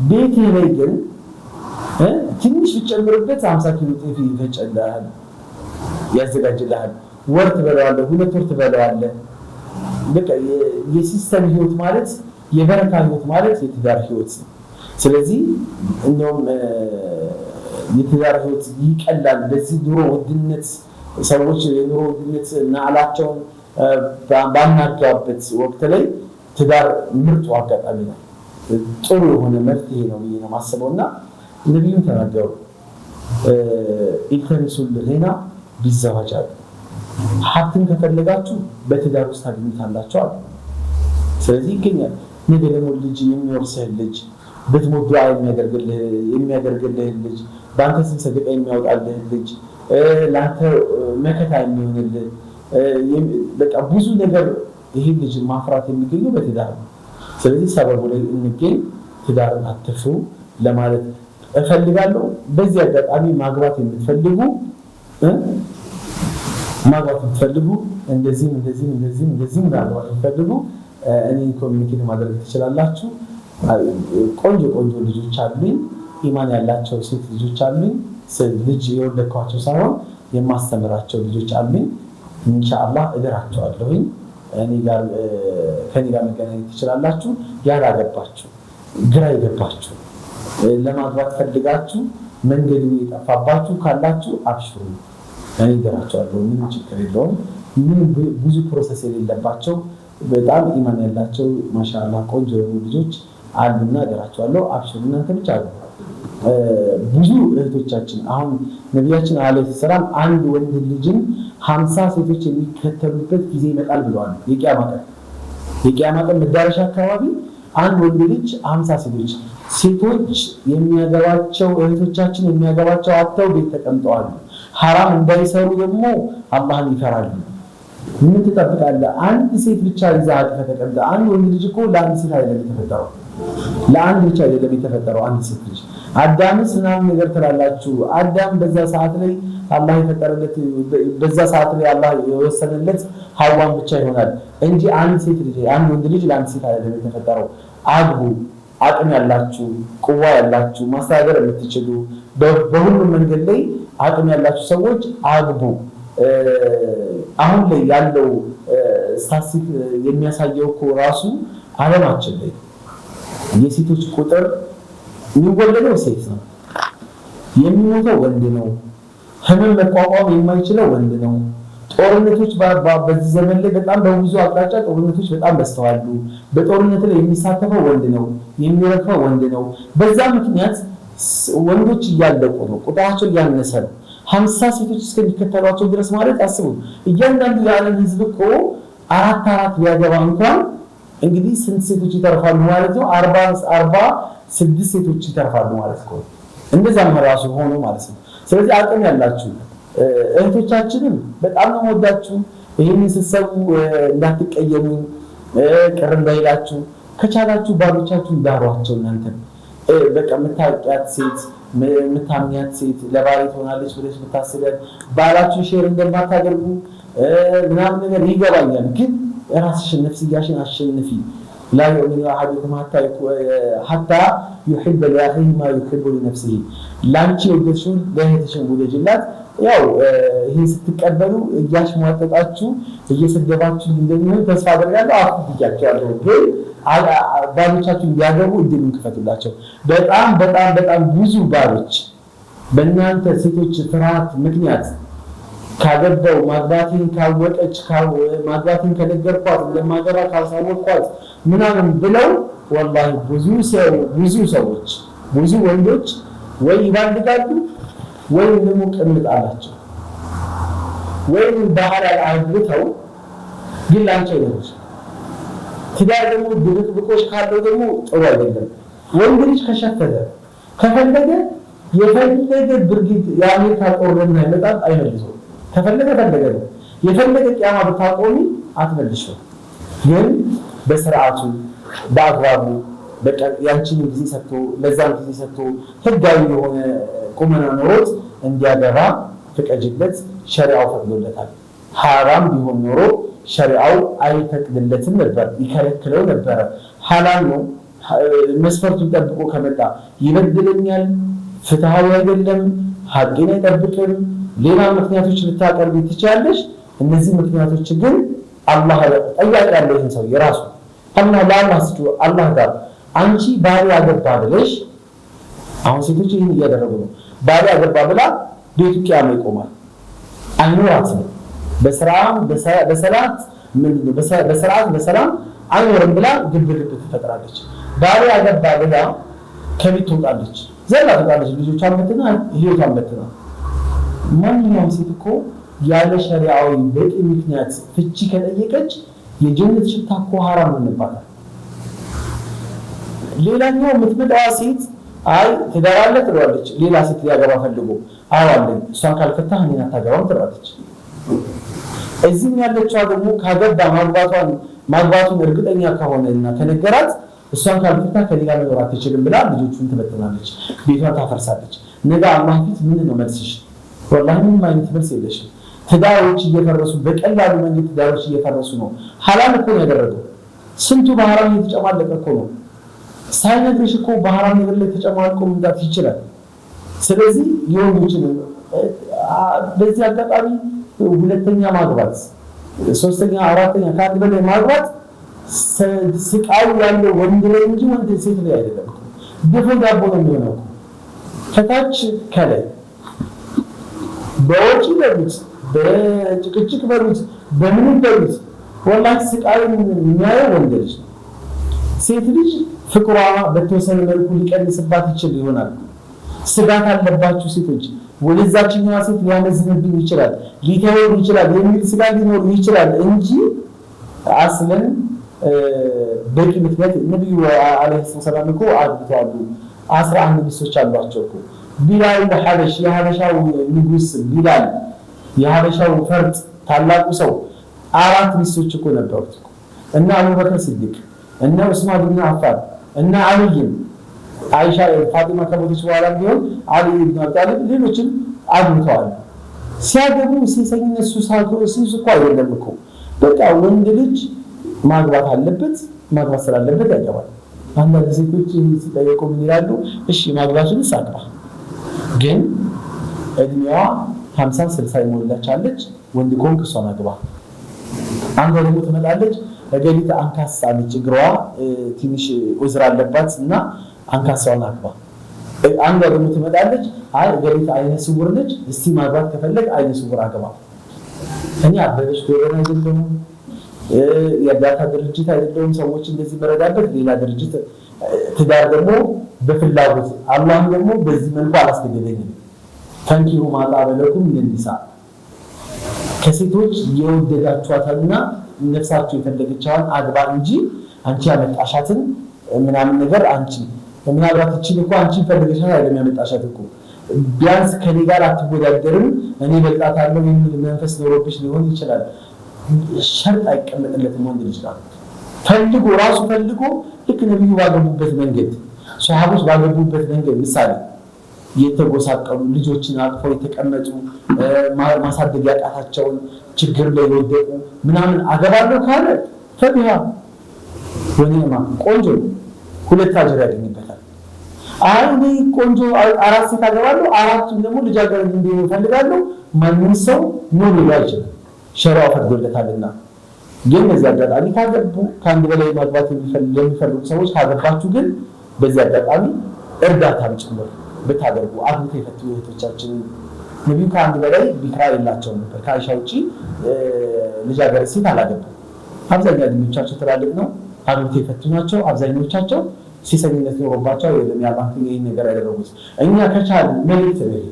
ቤት ላይ ግን ትንሽ ብጨምርበት 50 ኪሎ ጤፍ ይፈጨልሃል፣ ያዘጋጅልሃል። ወር ትበላዋለህ፣ 2 ወር ትበላዋለህ። በቃ የሲስተም ህይወት ማለት የበረካ ህይወት ማለት የትዳር ህይወት ነው። ስለዚህ እንደውም የትዳር ህይወት ይቀላል። በዚህ ኑሮ ውድነት ሰዎች የኑሮ ውድነት ናላቸውን ባናጋበት ወቅት ላይ ትዳር ምርጡ አጋጣሚ ነው፣ ጥሩ የሆነ መፍትሄ ነው ብዬ ነው የማስበውና ነብዩም ተናገሩ ኢልተሚሱል ጊና ቢዘዋጅ አሉ። ሀብትን ከፈለጋችሁ በትዳር ውስጥ ታገኙታላችሁ አሉ። ስለዚህ ይገኛል። ነገ ደግሞ ልጅ የሚወርስህ ልጅ ብትሞት ዱዓ የሚያደርግልህ ልጅ በአንተ ስም ሰደቃ የሚያወጣልህ ልጅ ለአንተ መከታ የሚሆንልህ በቃ ብዙ ነገር ይሄ ልጅ ማፍራት የሚገኘው በትዳር ነው። ስለዚህ ሰበቡ ላይ እንገኝ፣ ትዳርን አትፍሩ ለማለት እፈልጋለሁ። በዚህ አጋጣሚ ማግባት የምትፈልጉ እንደዚህ ማግባት የምትፈልጉ እኔ ኮሚኒኬት ማድረግ ትችላላችሁ። ቆንጆ ልጆች አሉኝ፣ ኢማን ያላቸው ሴት ልጆች አሉኝ። ልጅ የወለድኳቸው ሳይሆን የማስተምራቸው ልጆች አሉኝ። ኢንሻአላህ እድራቸዋለሁኝ። ከኔ ጋር መገናኘት ትችላላችሁ። ያላገባችሁ ግራ የገባችሁ ለማግባት ፈልጋችሁ መንገዱ የጠፋባችሁ ካላችሁ አብሽሩ፣ እኔ እድራቸዋለሁ። ምንም ችግር የለውም። ብዙ ፕሮሰስ የሌለባቸው በጣም ኢማን ያላቸው ማሻአላህ ቆንጆ ልጆች አሉና እድራቸዋለሁ። አብሽሩ፣ እናንተ ብቻ አሉ። ብዙ እህቶቻችን አሁን ነቢያችን አለይሂ ሰላም አንድ ወንድ ልጅን 50 ሴቶች የሚከተሉበት ጊዜ ይመጣል ብለዋል። የቂያማ ቀን መዳረሻ አካባቢ አንድ ወንድ ልጅ 50 ሴቶች የሚያገባቸው እህቶቻችን የሚያገባቸው አጥተው ቤት ተቀምጠዋል። ሐራም እንዳይሰሩ ደግሞ አላህን ይፈራሉ። ምን ትጠብቃለህ? አንድ ሴት ብቻ ይዛ ከተቀመጠ አንድ ወንድ ልጅ እኮ ለአንድ ሴት አይደለም የተፈጠረው፣ ለአንድ ብቻ አይደለም የተፈጠረው አንድ ሴት ልጅ። አዳምስ ምናምን ነገር ትላላችሁ። አዳም በዛ ሰዓት ላይ አላህ የፈጠረለት በዛ ሰዓት ላይ አላህ የወሰነለት ሐዋን ብቻ ይሆናል እንጂ አንድ ሴት ልጅ አንድ ወንድ ልጅ ለአንድ ሴት አይደለም የተፈጠረው። አግቡ፣ አቅም ያላችሁ፣ ቁዋ ያላችሁ፣ ማስተዳደር የምትችሉ በሁሉም መንገድ ላይ አቅም ያላችሁ ሰዎች አግቡ። አሁን ላይ ያለው ስታቲስቲክ የሚያሳየው እኮ ራሱ ዓለማችን ላይ የሴቶች ቁጥር የሚወለደው ሴት ነው፣ የሚሞተው ወንድ ነው፣ ህመም መቋቋም የማይችለው ወንድ ነው፣ ጦርነቶች በዚህ ዘመን ላይ በጣም በብዙ አቅጣጫ ጦርነቶች በጣም በስተዋሉ። በጦርነት ላይ የሚሳተፈው ወንድ ነው፣ የሚረክበው ወንድ ነው። በዛ ምክንያት ወንዶች እያለቁ ነው፣ ቁጥራቸው እያነሰ ነው። 50 ሴቶች እስከሚከተሏቸው ድረስ ማለት አስቡ። እያንዳንዱ የዓለም ህዝብ እኮ አራት ቢያገባ እንኳን እንግዲህ ስንት ሴቶች ይተርፋሉ ማለት ነው? 46 ሴቶች ይተርፋሉ ማለት ነው። እንደዛም ራሱ ሆኖ ማለት ነው። ስለዚህ አቅም ያላችሁ እህቶቻችንም በጣም ነው ወዳችሁ። ይሄንን ስትሰሙ እንዳትቀየሙ፣ ቅር እንዳይላችሁ። ከቻላችሁ ባሎቻችሁን ዳሯቸው። እናንተ በቃ የምታውቂያት ሴት የምታምኛት ሴት ለባሌ ትሆናለች ብለሽ የምታስቢያት ባላችሁ ሼር እንደማታደርጉ ምናምን ነገር ይገባኛል። ግን ራስሽን ነፍስያሽን አሸንፊ። لا يؤمن أحدكم حتى يحب لأخيه ما يحب لنفسه ላንቺ ወደሽው ለእህትሽን ወደጅላት። ያው ይሄን ስትቀበሉ እያሽሟጠጣችሁ እየሰደባችሁ እንደሚሆን ተስፋ አደርጋለሁ። አፍጥያችሁ ግን ባሎቻችሁ እንዲያገቡ እድሉን ክፈቱላቸው። በጣም ብዙ ባሎች በእናንተ ሴቶች ፍርሃት ምክንያት ካገባው ማግባቴን ካወቀች ማግባቴን ከነገርኳት እንደማገባ ካሳወቅኳት ምናምን ብለው ወላሂ ብዙ ሰዎች ብዙ ወንዶች ወይ ይባልጋሉ ወይ ደግሞ ቅምጥ አላቸው ወይ በሐላል አግብተው ግን ላንቺ አይደለም። ትዳር ደግሞ ድብቅብቆች ካለው ደግሞ ጥሩ አይደለም። ወንድ ልጅ ከሸፈተ ከፈለገ የፈለገ ብርጊት የአሜሪካ ጦርነት አይመጣም አይመልሰው። ከፈለገ ነው የፈለገ ቂያማ ብታቆሚ አትመልሽው። ግን በስርዓቱ በአግባቡ በቃ ያንቺን ጊዜ ሰጥቶ ለዛም ጊዜ ሰጥቶ ህጋዊ የሆነ ቁመና ኖሮት እንዲያገባ ፍቀጅለት። ሸሪዓው ፈቅዶለታል። ሐራም ቢሆን ኖሮ ሸሪዓው አይፈቅድለትም ነበር፣ ይከለክለው ነበር። ሐላል ነው። መስፈርቱን ጠብቆ ከመጣ ይበድለኛል፣ ፍትሃዊ አይደለም፣ ሐቂን አይጠብቅም፣ ሌላ ምክንያቶች ልታቀርቢ ትችላለሽ። እነዚህ ምክንያቶች ግን አላህ ጠያቂ ያለው ይሄን ሰው የራሱ አላህ ጋር አንቺ ባሪ አገባ ብለሽ አሁን ሴቶች ይሄን እያደረጉ ነው። ባሪ አገባ ብላ ቤቱ ቂያማ ይቆማል። አይኖራትም። በሰላት በሰላም አይኖርም ብላ ግብግብ ትፈጥራለች። ባሪ አገባ ብላ ከቤት ትወጣለች፣ ዘላ ትወጣለች፣ ልጆቿን በትና ህይወቷን በትና። ማንኛውም ሴት እኮ ያለ ሸሪዓዊ በቂ ምክንያት ፍቺ ከጠየቀች የጀነት ሽታ እኮ ሐራም እንባላለን። ሌላኛው የምትመጣዋ ሴት አይ ትዳር አለ ትለዋለች። ሌላ ሴት ሊያገባ ፈልጎ አዋለኝ እሷን ካልፈታህ እኔን አታገባም ትላለች። እዚህም ያለችዋ ደግሞ ካገባ ማግባቱን እርግጠኛ ከሆነና ከነገራት እሷን ካልፈታህ ከሌላ መኖር አትችልም ብላ ልጆቹን ትበትናለች፣ ቤቷን ታፈርሳለች። ነገ አላህ ፊት ምንድን ነው መልስሽ? ወላሂ ምንም አይነት መልስ የለሽም። ትዳሮች እየፈረሱ በቀላሉ መንገድ ትዳሮች እየፈረሱ ነው። ሐላል እኮ ነው ያደረገው። ስንቱ በሐራም እየተጨማለቀ እኮ ነው። ሳይነግርሽ እኮ በሐራም ነገር ላይ ተጨማልቆ መምጣት ይችላል። ስለዚህ የወንዶችን በዚህ አጋጣሚ ሁለተኛ ማግባት፣ ሶስተኛ፣ አራተኛ ከአንድ በላይ ማግባት ስቃዩ ያለው ወንድ ላይ እንጂ ወንድ ሴት ላይ አይደለም። ድፎ ዳቦ ነው የሚሆነው። ከታች ከላይ በወጪ በሉት በጭቅጭቅ በሉት በምን በሉት ወላሂ ስቃዩን የሚያየው ወንድ ልጅ ነው። ሴት ልጅ ፍቅሯ በተወሰነ መልኩ ሊቀንስባት ይችል ይሆናል። ስጋት አለባችሁ ሴቶች፣ ወደዛችኛዋ ሴት ሊያመዝንብኝ ይችላል፣ ሊተወው ይችላል የሚል ስጋት ሊኖር ይችላል እንጂ አስለን በቂ ምክንያት ነብዩ አለይሂ ሰላም እኮ አግብተዋል። 11 ሚስቶች አሏቸው እኮ። ቢላል የሐበሻው ንጉስ ቢላል የሐበሻው ፈርጥ ታላቁ ሰው 4 ሚስቶች እኮ ነበሩት እና አቡበክር ሲዲቅ እና ዑስማን ኢብኑ አፋን እና አልይም አይሻ ፋጢማ ከሞተች በኋላ ቢሆን አሊ ኢብኑ አቢ ጣሊብ ሌሎችም አግብተዋል። ሲያገቡ ሲሰኝነት ሱስ እኮ አይደለም እኮ በቃ ወንድ ልጅ ማግባት አለበት፣ ማግባት ስላለበት ያገባል። አንዳንድ ሴቶች ሲጠየቁ ምን ይላሉ? እሺ ማግባቱን ሳቅባ ግን እድሜዋ 50 60 ይሞላቻለች፣ ወንድ ኮንክ እሷን አግባ። አንዷ ደግሞ ትመጣለች እገሊት አንካሳ ልጅ እግሯ ትንሽ ዑዝር አለባት እና አንካሳውን አግባ። አንዷ ደግሞ ትመጣለች አይ እገሊት አይነ ስውር ልጅ እስቲ ማግባት ከፈለግ አይነ ስውር አግባ። እኔ አበበች ጎበና አይደለሁም፣ የእርዳታ ድርጅት አይደለሁም። ሰዎች እንደዚህ መረዳበት ሌላ ድርጅት ትዳር ደግሞ በፍላጎት አላህ ደግሞ በዚህ መልኩ አላስገደደኝም። ተንኪሁ ማጣበለኩም ለኒሳ ከሴቶች የወደዳችኋትና ነፍሳችሁ የፈለገቻውን አግባ እንጂ አንቺ ያመጣሻትን ምናምን ነገር አንቺ ምናልባት እቺ እኮ አንቺ ፈልገሻል አይደለም ያመጣሻት እኮ ቢያንስ ከኔ ጋር አትወዳደርም እኔ በልጣታለሁ የሚል መንፈስ ኖሮብሽ ሊሆን ይችላል። ሸርጥ አይቀመጥለትም። ወንድ ልጅ ጋር ፈልጎ ራሱ ፈልጎ ልክ ነብዩ ባገቡበት መንገድ ሷሃቦች ባገቡበት መንገድ ምሳሌ የተጎሳቀሉ ልጆችን አቅፈው የተቀመጡ ማሳደግ ያቃታቸውን ችግር ላይ ወደቁ ምናምን አገባለሁ ካለ ፈቢሃ ወኒማ ቆንጆ ሁለት አጀር ያገኝበታል። አሁን ቆንጆ አራት ሴት አገባለሁ አራቱም ደግሞ ልጃገረድ እንዲሆኑ ፈልጋለሁ ማንም ሰው ነው ይላል ሸሪዓው ፈቅዶለታልና። ግን በዚህ አጋጣሚ ካገቡ ከአንድ በላይ ማግባት የሚፈልጉ ሰዎች ካገባችሁ ግን በዚህ አጋጣሚ እርዳታም ጭምር ብታደርጉ አግብተው የፈቱ እህቶቻችን ነብዩ ከአንድ በላይ ቢክራ የላቸውም ነበር። ከአይሻ ውጪ ልጃገረድ ሴት አላገቡም። አብዛኛው ልጆቻቸው ትላልቅ ነው አግብተው የፈቱ ናቸው። አብዛኞቻቸው ሲሰኝነት ኖሮባቸው የለም ያባንክ ይሄን ነገር ያደረጉት። እኛ ከቻልን መልእክት ነው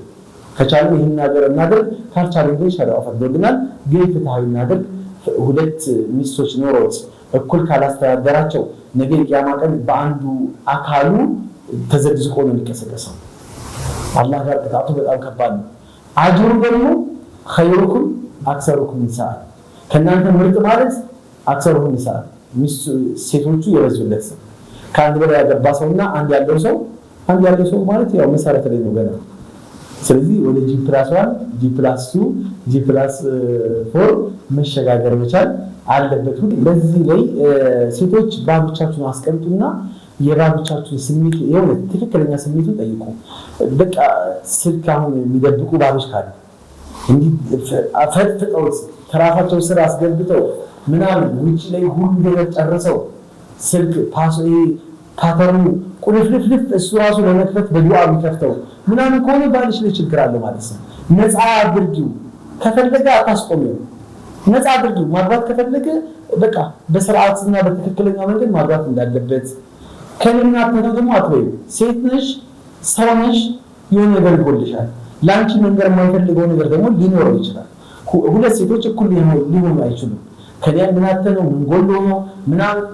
ከቻልን ይሄን ነገር እናድርግ፣ ካልቻልን ግን ሸሪዓው ፈቅዶልናል። ግን ፍትሃዊ እናድርግ። ሁለት ሚስቶች ኖሮት እኩል ካላስተዳደራቸው ነገ ቂያማ ቀን በአንዱ አካሉ ተዘግዝቆ ነው የሚቀሰቀሰው። አላህ ጋር ቅጣቱ በጣም ከባድ ነው። አጅሩ ደግሞ ኸይሩኩም አክሰሩኩም ኒሳእ ከእናንተ ምርጥ ማለት አክሰሩኩም ኒሳእ ሴቶቹ የበዙለት ሰው ከአንድ በላይ ያገባ ሰውና አንድ ያለው ሰው ማለት ያው መሰረት ላይ ነው ገና። ስለዚህ ወደ G+1 G+2 G+4 መሸጋገር መቻል አለበት። በዚህ ላይ ሴቶች ባሎቻችሁን አስቀምጡና የባሎቻችሁን ስሜት የሆነ ትክክለኛ ስሜቱን ጠይቁ። በቃ ስልክ አሁን የሚደብቁ ባሎች ካሉ እንዲህ ፈጥጠው ተራፋቸው ስራ አስገብተው ምናምን ውጪ ላይ ሁሉ ነገር ጨርሰው ስልክ ፓተርኑ ቁልፍልፍ እሱ ራሱ ለመክፈት በዱዓ የሚከፍተው ምናምን ከሆነ ባልሽ ላይ ችግር አለ ማለት ነው። ነፃ አድርጊው። ከፈለገ አታስቆሚው። ነፃ አድርጊው። ማግባት ከፈለገ በቃ በስርዓትና በትክክለኛ መንገድ ማግባት እንዳለበት ከልናት ነው ደግሞ አትበይው። ሴት ነሽ፣ ሰው ነሽ፣ የሆነ ነገር ይጎልሻል። ላንቺ መንገር የማይፈልገው ነገር ደግሞ ሊኖረው ይችላል። ሁለት ሴቶች እኩል ሊሆኑ አይችሉም። ከዚያ ምናተ ነው ምን ጎሎ ነው ምናምን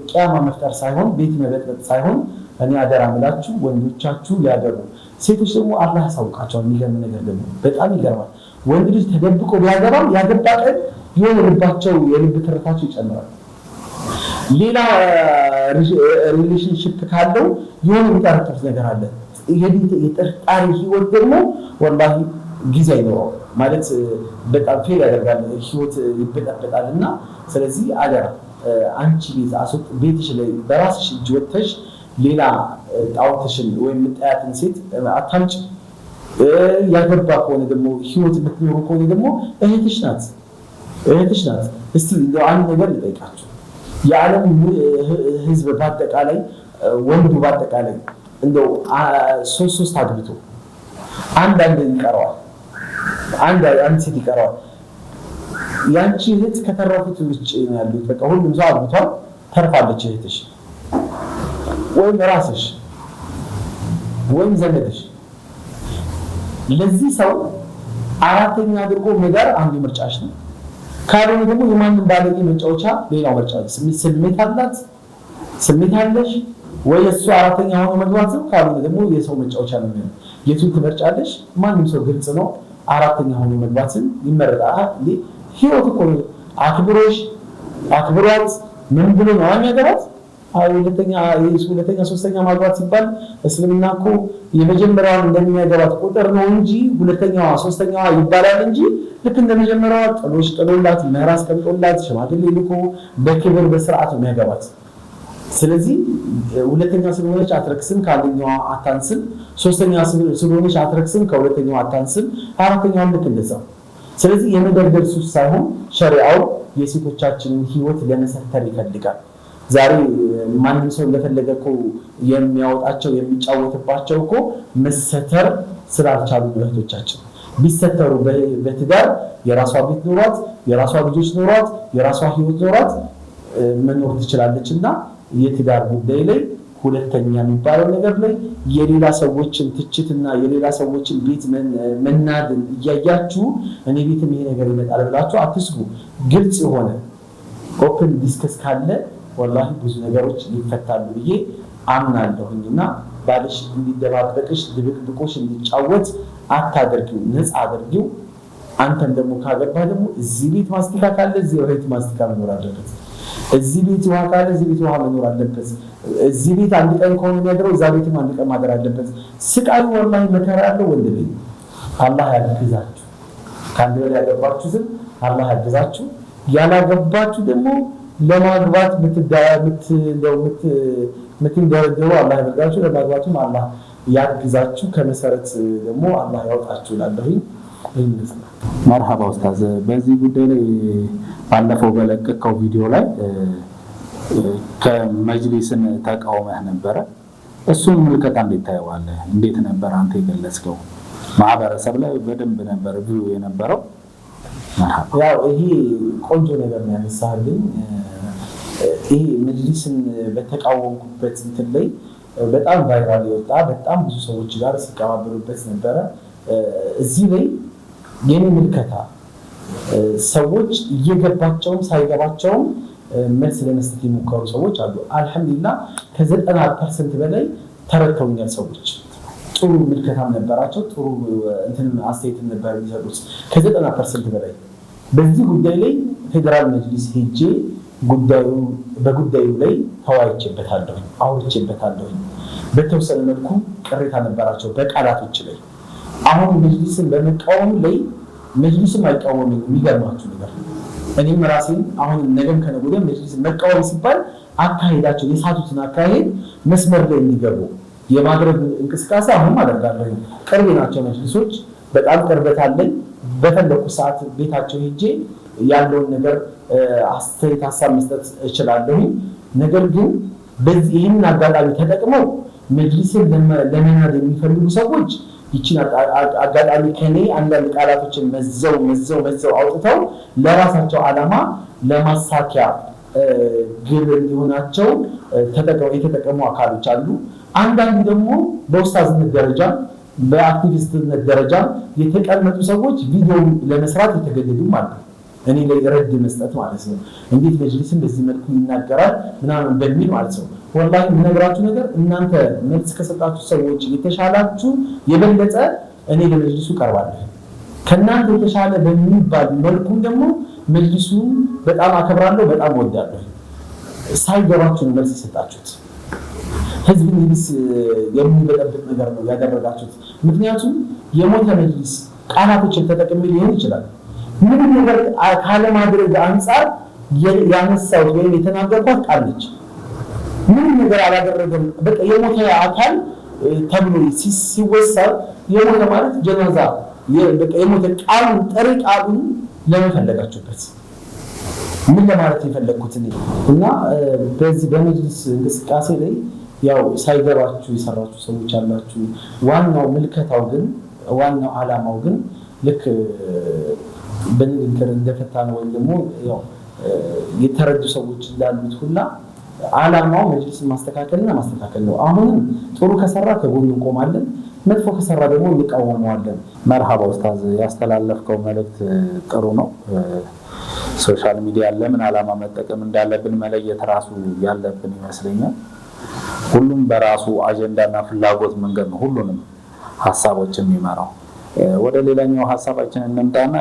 ቂያማ መፍጠር ሳይሆን ቤት መበጥበጥ ሳይሆን እኔ አደራ ምላችሁ ወንዶቻችሁ ሊያገቡ ሴቶች ደግሞ አላህ ያሳውቃቸዋል። የሚገርም ነገር ደግሞ በጣም ይገርማል። ወንድ ልጅ ተደብቆ ቢያገባም ያገባ ቀን የሆነ ልባቸው የልብ ትርታቸው ይጨምራል። ሌላ ሪሌሽንሺፕ ካለው የሆነ የሚጠረጥሩት ነገር አለ። የጥርጣሬ ህይወት ደግሞ ወላሂ ጊዜ አይኖረው ማለት በጣም ፌል ያደርጋል። ህይወት ይበጣበጣልና ስለዚህ አደራ አንቺ ቤትሽ ላይ በራስሽ እጅ ወጥተሽ ሌላ ጣውተሽን ወይም ምጣያትን ሴት አታምጪ። ያገባ ከሆነ ደግሞ ህይወት የምትኖሩ ከሆነ ደግሞ እህትሽ ናት። እስቲ አንድ ነገር ልጠይቃችሁ። የዓለም ህዝብ በአጠቃላይ ወንዱ በአጠቃላይ እንደው ሶስት አግብቶ አንድ ይቀረዋል። አንድ ሴት ይቀረዋል። ያንቺ እህት ከተረፉት ውጭ ነው ያሉት። በቃ ሁሉም ሰው አግብቷል፣ ተርፋለች እህትሽ ወይም ራስሽ ወይም ዘመድሽ። ለዚህ ሰው አራተኛ አድርጎ መዳር አንዱ ምርጫሽ ነው። ካልሆነ ደግሞ የማንም ባለጌ መጫወቻ ሌላው ምርጫ ነው። ስሜት አለሽ ወይ እሱ አራተኛ ሆኖ መግባት ነው። ካልሆነ ደግሞ የሰው መጫወቻ ነው የሚሆነው። የቱን ትመርጫለሽ? ማንም ሰው ግልጽ ነው አራተኛ ሆኖ መግባትን ይመረጣል። ህይወት እኮ አክብሯት ምን ብሎ ነው የሚያገባት? ሁለተኛ ሶስተኛ ማግባት ሲባል እስልምና እኮ የመጀመሪያውን እንደሚያገባት ቁጥር ነው እንጂ ሁለተኛዋ ሶስተኛዋ ይባላል እንጂ ልክ እንደመጀመሪያዋ ጥሎላት መራስ ቀምጦላት ሽማግሌ ልኮ በክብር በስርዓት ነው የሚያገባት። ስለዚህ ሁለተኛ ስለሆነች አትረክስም፣ ከአንደኛዋ አታንስም። ሶስተኛ ስለሆነች አትረክስም፣ ከሁለተኛዋ አታንስም። አራተኛዋ ልክ እንደዛው። ስለዚህ የመደርደር ሱስ ሳይሆን ሸሪዓው የሴቶቻችንን ህይወት ለመሰተር ይፈልጋል። ዛሬ ማንም ሰው እንደፈለገ እኮ የሚያወጣቸው የሚጫወትባቸው እኮ መሰተር ስላልቻሉ እህቶቻችን ቢሰተሩ በትዳር የራሷ ቤት ኖሯት የራሷ ልጆች ኖሯት የራሷ ህይወት ኖሯት መኖር ትችላለችና የትዳር ጉዳይ ላይ ሁለተኛ የሚባለው ነገር ላይ የሌላ ሰዎችን ትችትና የሌላ ሰዎችን ቤት መናድን እያያችሁ እኔ ቤትም ይሄ ነገር ይመጣል ብላችሁ አትስጉ። ግልጽ የሆነ ኦፕን ዲስከስ ካለ ወላሂ ብዙ ነገሮች ይፈታሉ ብዬ አምናለሁኝና ባልሽ እንዲደባበቅሽ ድብቅብቆሽ እንዲጫወት አታደርጊው፣ ነፃ አድርጊው። አንተም ደግሞ ካገባ ደግሞ እዚህ ቤት ማስቲካ ካለ እዚህ ቤት ማስቲካ መኖር አለበት። እዚህ ቤት ውሃ ካለ እዚህ ቤት ውሃ መኖር አለበት። እዚህ ቤት አንድ ቀን ከሆነ የሚያድረው እዛ ቤትም አንድ ቀን ማደር አለበት። ስቃዩ ወላሂ መከራ ያለው ወንድ ልጅ አላህ ያግዛችሁ። ከአንድ በላይ ያገባችሁትን አላህ ያግዛችሁ። ያላገባችሁ ደግሞ ለማግባት ምትንደረደሩ አላህ ያደርጋችሁ። ለማግባቱም አላህ ያግዛችሁ። ከመሰረት ደግሞ አላህ ያውጣችሁ እላለሁኝ። መርሐባ ኡስታዝ፣ በዚህ ጉዳይ ላይ ባለፈው በለቀቀው ቪዲዮ ላይ ከመጅሊስን ተቃውመህ ነበረ። እሱን ምልከታ እንዴት ታየዋለህ? እንዴት ነበር አንተ የገለጽከው? ማህበረሰብ ላይ በደንብ ነበር ቪው የነበረው። ያው ይሄ ቆንጆ ነገር ነው ያነሳልኝ። ይሄ መጅሊስን በተቃወምኩበት እንትን ላይ በጣም ቫይራል የወጣ በጣም ብዙ ሰዎች ጋር ሲቀባበሉበት ነበረ። እዚህ ላይ የኔ ምልከታ ሰዎች እየገባቸውም ሳይገባቸውም መልስ ለመስጠት የሚሞከሩ ሰዎች አሉ። አልሐምዱሊላህ ከ90% በላይ ተረድተውኛል። ሰዎች ጥሩ ምልከታም ነበራቸው፣ ጥሩ እንትን አስተያየት ነበር የሚሰጡት ከ90% በላይ። በዚህ ጉዳይ ላይ ፌዴራል መጅሊስ ሄጄ በጉዳዩ ላይ ተወያይቼበታለሁ፣ አውርቼበታለሁ። በተወሰነ መልኩ ቅሬታ ነበራቸው በቃላቶች ላይ። አሁን መጅሊስን በመቃወም ላይ መጅሊስም አይቃወምም። የሚገርማችሁ ነገር እኔም ራሴን አሁን ነገም ከነገ ወዲያ መጅሊስን መቃወም ሲባል አካሄዳቸው የሳቱትን አካሄድ መስመር ላይ የሚገቡ የማድረግ እንቅስቃሴ አሁን አደርጋለሁ። ቅርቤ ናቸው መጅሊሶች፣ በጣም ቅርበት አለኝ። በፈለኩ ሰዓት ቤታቸው ሄጄ ያለውን ነገር አስተያየት ሀሳብ መስጠት እችላለሁ። ነገር ግን በዚህ ይህንን አጋጣሚ ተጠቅመው መጅሊስን ለመናድ የሚፈልጉ ሰዎች ይችን አጋጣሚ ከኔ አንዳንድ ቃላቶችን መዘው አውጥተው ለራሳቸው ዓላማ ለማሳኪያ ግብ እንዲሆናቸው የተጠቀሙ አካሎች አሉ። አንዳንድ ደግሞ በኡስታዝነት ደረጃ በአክቲቪስትነት ደረጃ የተቀመጡ ሰዎች ቪዲዮ ለመስራት የተገደዱ ማለት ነው። እኔ ላይ ረድ መስጠት ማለት ነው። እንዴት መጅሊስን በዚህ መልኩ ይናገራል ምናምን በሚል ማለት ነው። ወላሂ የምነግራችሁ ነገር እናንተ መልስ ከሰጣችሁ ሰዎች የተሻላችሁ የበለጠ እኔ ለመጅሊሱ ቀርባለሁ። ከእናንተ የተሻለ በሚባል መልኩም ደግሞ መጅሊሱን በጣም አከብራለሁ፣ በጣም ወዳለሁ። ሳይገባችሁ ነው መልስ የሰጣችሁት። ህዝብን ይብስ የሚበጠብጥ ነገር ነው ያደረጋችሁት። ምክንያቱም የሞተ መጅሊስ ቃላቶችን ተጠቅሜ ሊሆን ይችላል። ምንም ነገር ካለማድረግ አንጻር ያነሳሁት ወይም የተናገርኳት ቃል ነች። ምንም ነገር አላደረገም። በቃ የሞተ አካል ተብሎ ሲወሰድ የሞተ ማለት ጀናዛ በቃ የሞተ ቃሉን ጥሪ ቃሉን ለመፈለጋችሁበት ምን ለማለት የፈለግኩት እና በዚህ በመጅሊስ እንቅስቃሴ ላይ ያው ሳይገባችሁ የሰራችሁ ሰዎች አላችሁ። ዋናው ምልከታው ግን ዋናው ዓላማው ግን ልክ በንግግር እንደፈታ ነው ወይም ደግሞ ያው የተረዱ ሰዎች እንዳሉት ሁላ ዓላማው መጅሊስን ማስተካከልና ማስተካከል ነው። አሁንም ጥሩ ከሰራ ከጎኑ እንቆማለን፣ መጥፎ ከሰራ ደግሞ እንቃወመዋለን። መርሐባ ኡስታዝ፣ ያስተላለፍከው መልእክት ጥሩ ነው። ሶሻል ሚዲያ ለምን ዓላማ መጠቀም እንዳለብን መለየት ራሱ ያለብን ይመስለኛል። ሁሉም በራሱ አጀንዳና ፍላጎት መንገድ ነው ሁሉንም ሀሳቦችን የሚመራው። ወደ ሌላኛው ሀሳባችን እንምጣና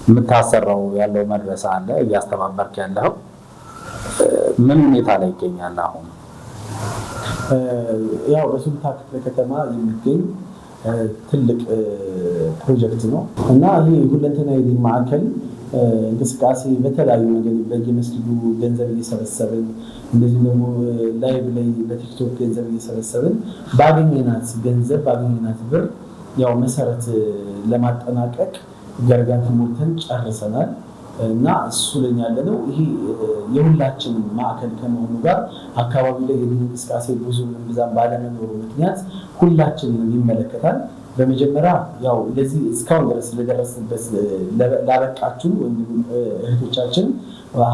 የምታሰራው ያለው መድረሳ አለ እያስተባበርክ ያለው ምን ሁኔታ ላይ ይገኛል? አሁን ያው በሱልታ ክፍለ ከተማ የሚገኝ ትልቅ ፕሮጀክት ነው እና ይሄ ሁለንተናዊ ማዕከል እንቅስቃሴ በተለያዩ መንገድ በየመስጊዱ ገንዘብ እየሰበሰብን እንደዚህ ደግሞ ላይቭ ላይ በቲክቶክ ገንዘብ እየሰበሰብን ባገኘናት ገንዘብ ባገኘናት ብር ያው መሰረት ለማጠናቀቅ ገርጋን ሞልተን ጨርሰናል እና እሱ ላይ ያለነው ይሄ የሁላችን ማዕከል ከመሆኑ ጋር አካባቢ ላይ የእንቅስቃሴ ብዙ ብዛም ባለመኖሩ ምክንያት ሁላችንን ይመለከታል። በመጀመሪያ ያው ለዚህ እስካሁን ድረስ ለደረስንበት ላበቃችሁ እህቶቻችን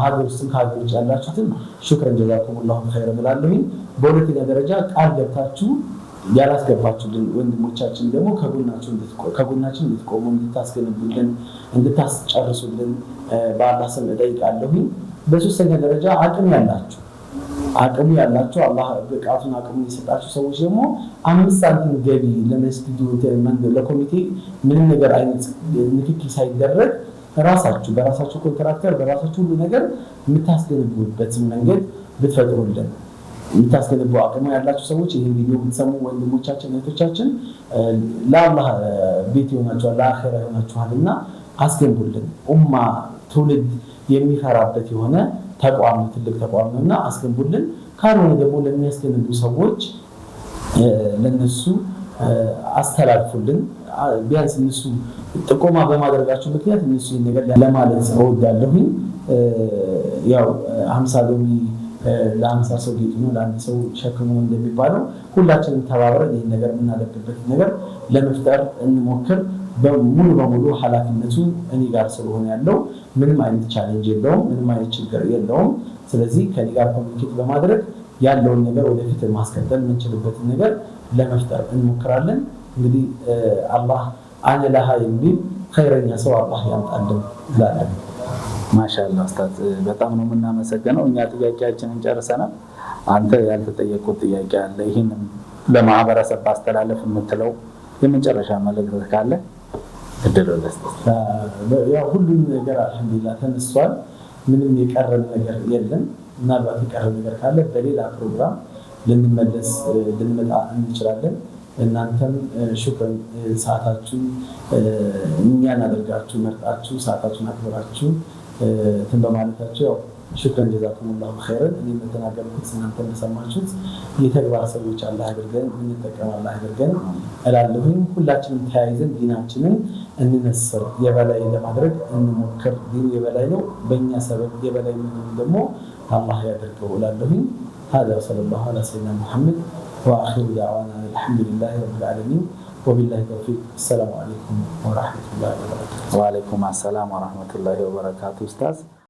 ሀገር ውስጥም ከሀገር ውጭ ያላችሁትን ሹክረን ጀዛኩሙላሁ ኸይረን እላለሁኝ። በሁለተኛ ደረጃ ቃል ገብታችሁ ያላስገባችሁልን ወንድሞቻችን ደግሞ ከጎናችን እንድትቆሙ እንድታስገነቡልን እንድታስጨርሱልን በአላህ ስም እጠይቃለሁኝ። በሶስተኛ ደረጃ አቅሙ ያላችሁ አላህ ብቃቱን አቅሙን የሰጣችሁ ሰዎች ደግሞ 5 ሳንቲም ገቢ ለመስጊዱ ለኮሚቴ ምንም ነገር አይነት ንክኪ ሳይደረግ በራሳችሁ ኮንትራክተር በራሳችሁ ሁሉ ነገር የምታስገነቡበትን መንገድ ብትፈጥሩልን የምታስገነቡ አቅሙ ያላችሁ ሰዎች ይህን ቪዲዮ የምትሰሙ ወንድሞቻችን እህቶቻችን ለአላህ ቤት ይሆናችኋል ለአኺራ ይሆናችኋልና አስገንቡልን። ኡማ ትውልድ የሚፈራበት የሆነ ተቋም ትልቅ ተቋም ነውና አስገንቡልን። ካልሆነ ደግሞ ለሚያስገነቡ ሰዎች ለነሱ አስተላልፉልን። ቢያንስ እነሱ ጥቆማ በማድረጋቸው ምክንያት እነሱ ይህን ነገር ለማለት እወዳለሁኝ። ያው 50 ሎሚ ለ50 ሰው ጌጡ ነው ለአንድ ሰው ሸክሙ እንደሚባለው ሁላችንም ተባብረን ይህን ነገር የምናደርግበት ነገር ለመፍጠር እንሞክር። ሙሉ በሙሉ ኃላፊነቱ እኔ ጋር ስለሆነ ያለው ምንም አይነት ቻሌንጅ የለውም፣ ምንም አይነት ችግር የለውም። ስለዚህ ከኔ ጋር ኮሚኒኬት በማድረግ ያለውን ነገር ወደፊት ማስቀጠል የምንችልበትን ነገር ለመፍጠር እንሞክራለን። እንግዲህ አላህ አነ ለሃ የሚል ኸይረኛ ሰው አላህ ያምጣልን እላለሁ። ማሻአላህ ኡስታዝ በጣም ነው የምናመሰግነው። እኛ ጥያቄያችንን ጨርሰናል። አንተ ያልተጠየቁት ጥያቄ አለ፣ ይህንን ለማህበረሰብ ማስተላለፍ የምትለው የመጨረሻ መልእክት ካለ እድል ለስጥ። ያው ሁሉም ነገር አልሐምዱሊላህ ተነስቷል። ምንም የቀረ ነገር የለም። ምናልባት የቀረ ነገር ካለ በሌላ ፕሮግራም ልንመጣ እንችላለን። እናንተም ሹክረን ሰዓታችሁን እኛን አድርጋችሁ መርጣችሁ ሰዓታችሁን አክብራችሁ እንትን በማለታችሁ ያው ሹክረን ጀዛኩሙላሁ ኸይረን። እኔ የምተናገርኩት እናንተ እንደሰማችሁት የተግባር ሰዎች አላህ ያድርገን፣ እንጠቀም አላህ ያድርገን እላለሁኝ። ሁላችንም ተያይዘን ዲናችንን እንነስር፣ የበላይ ለማድረግ እንሞክር። ዲኑ የበላይ ነው፣ በእኛ ሰበብ የበላይ መሆኑን ደግሞ አላህ ያድርገው እላለሁኝ። هذا صلى الله على سيدنا محمد وآخر دعوانا الحمد لله رب العالمين وبالله التوفيق. السلام عليكم ورحمة الله وبركاته. وعليكم السلام ورحمة الله وبركاته. أستاذ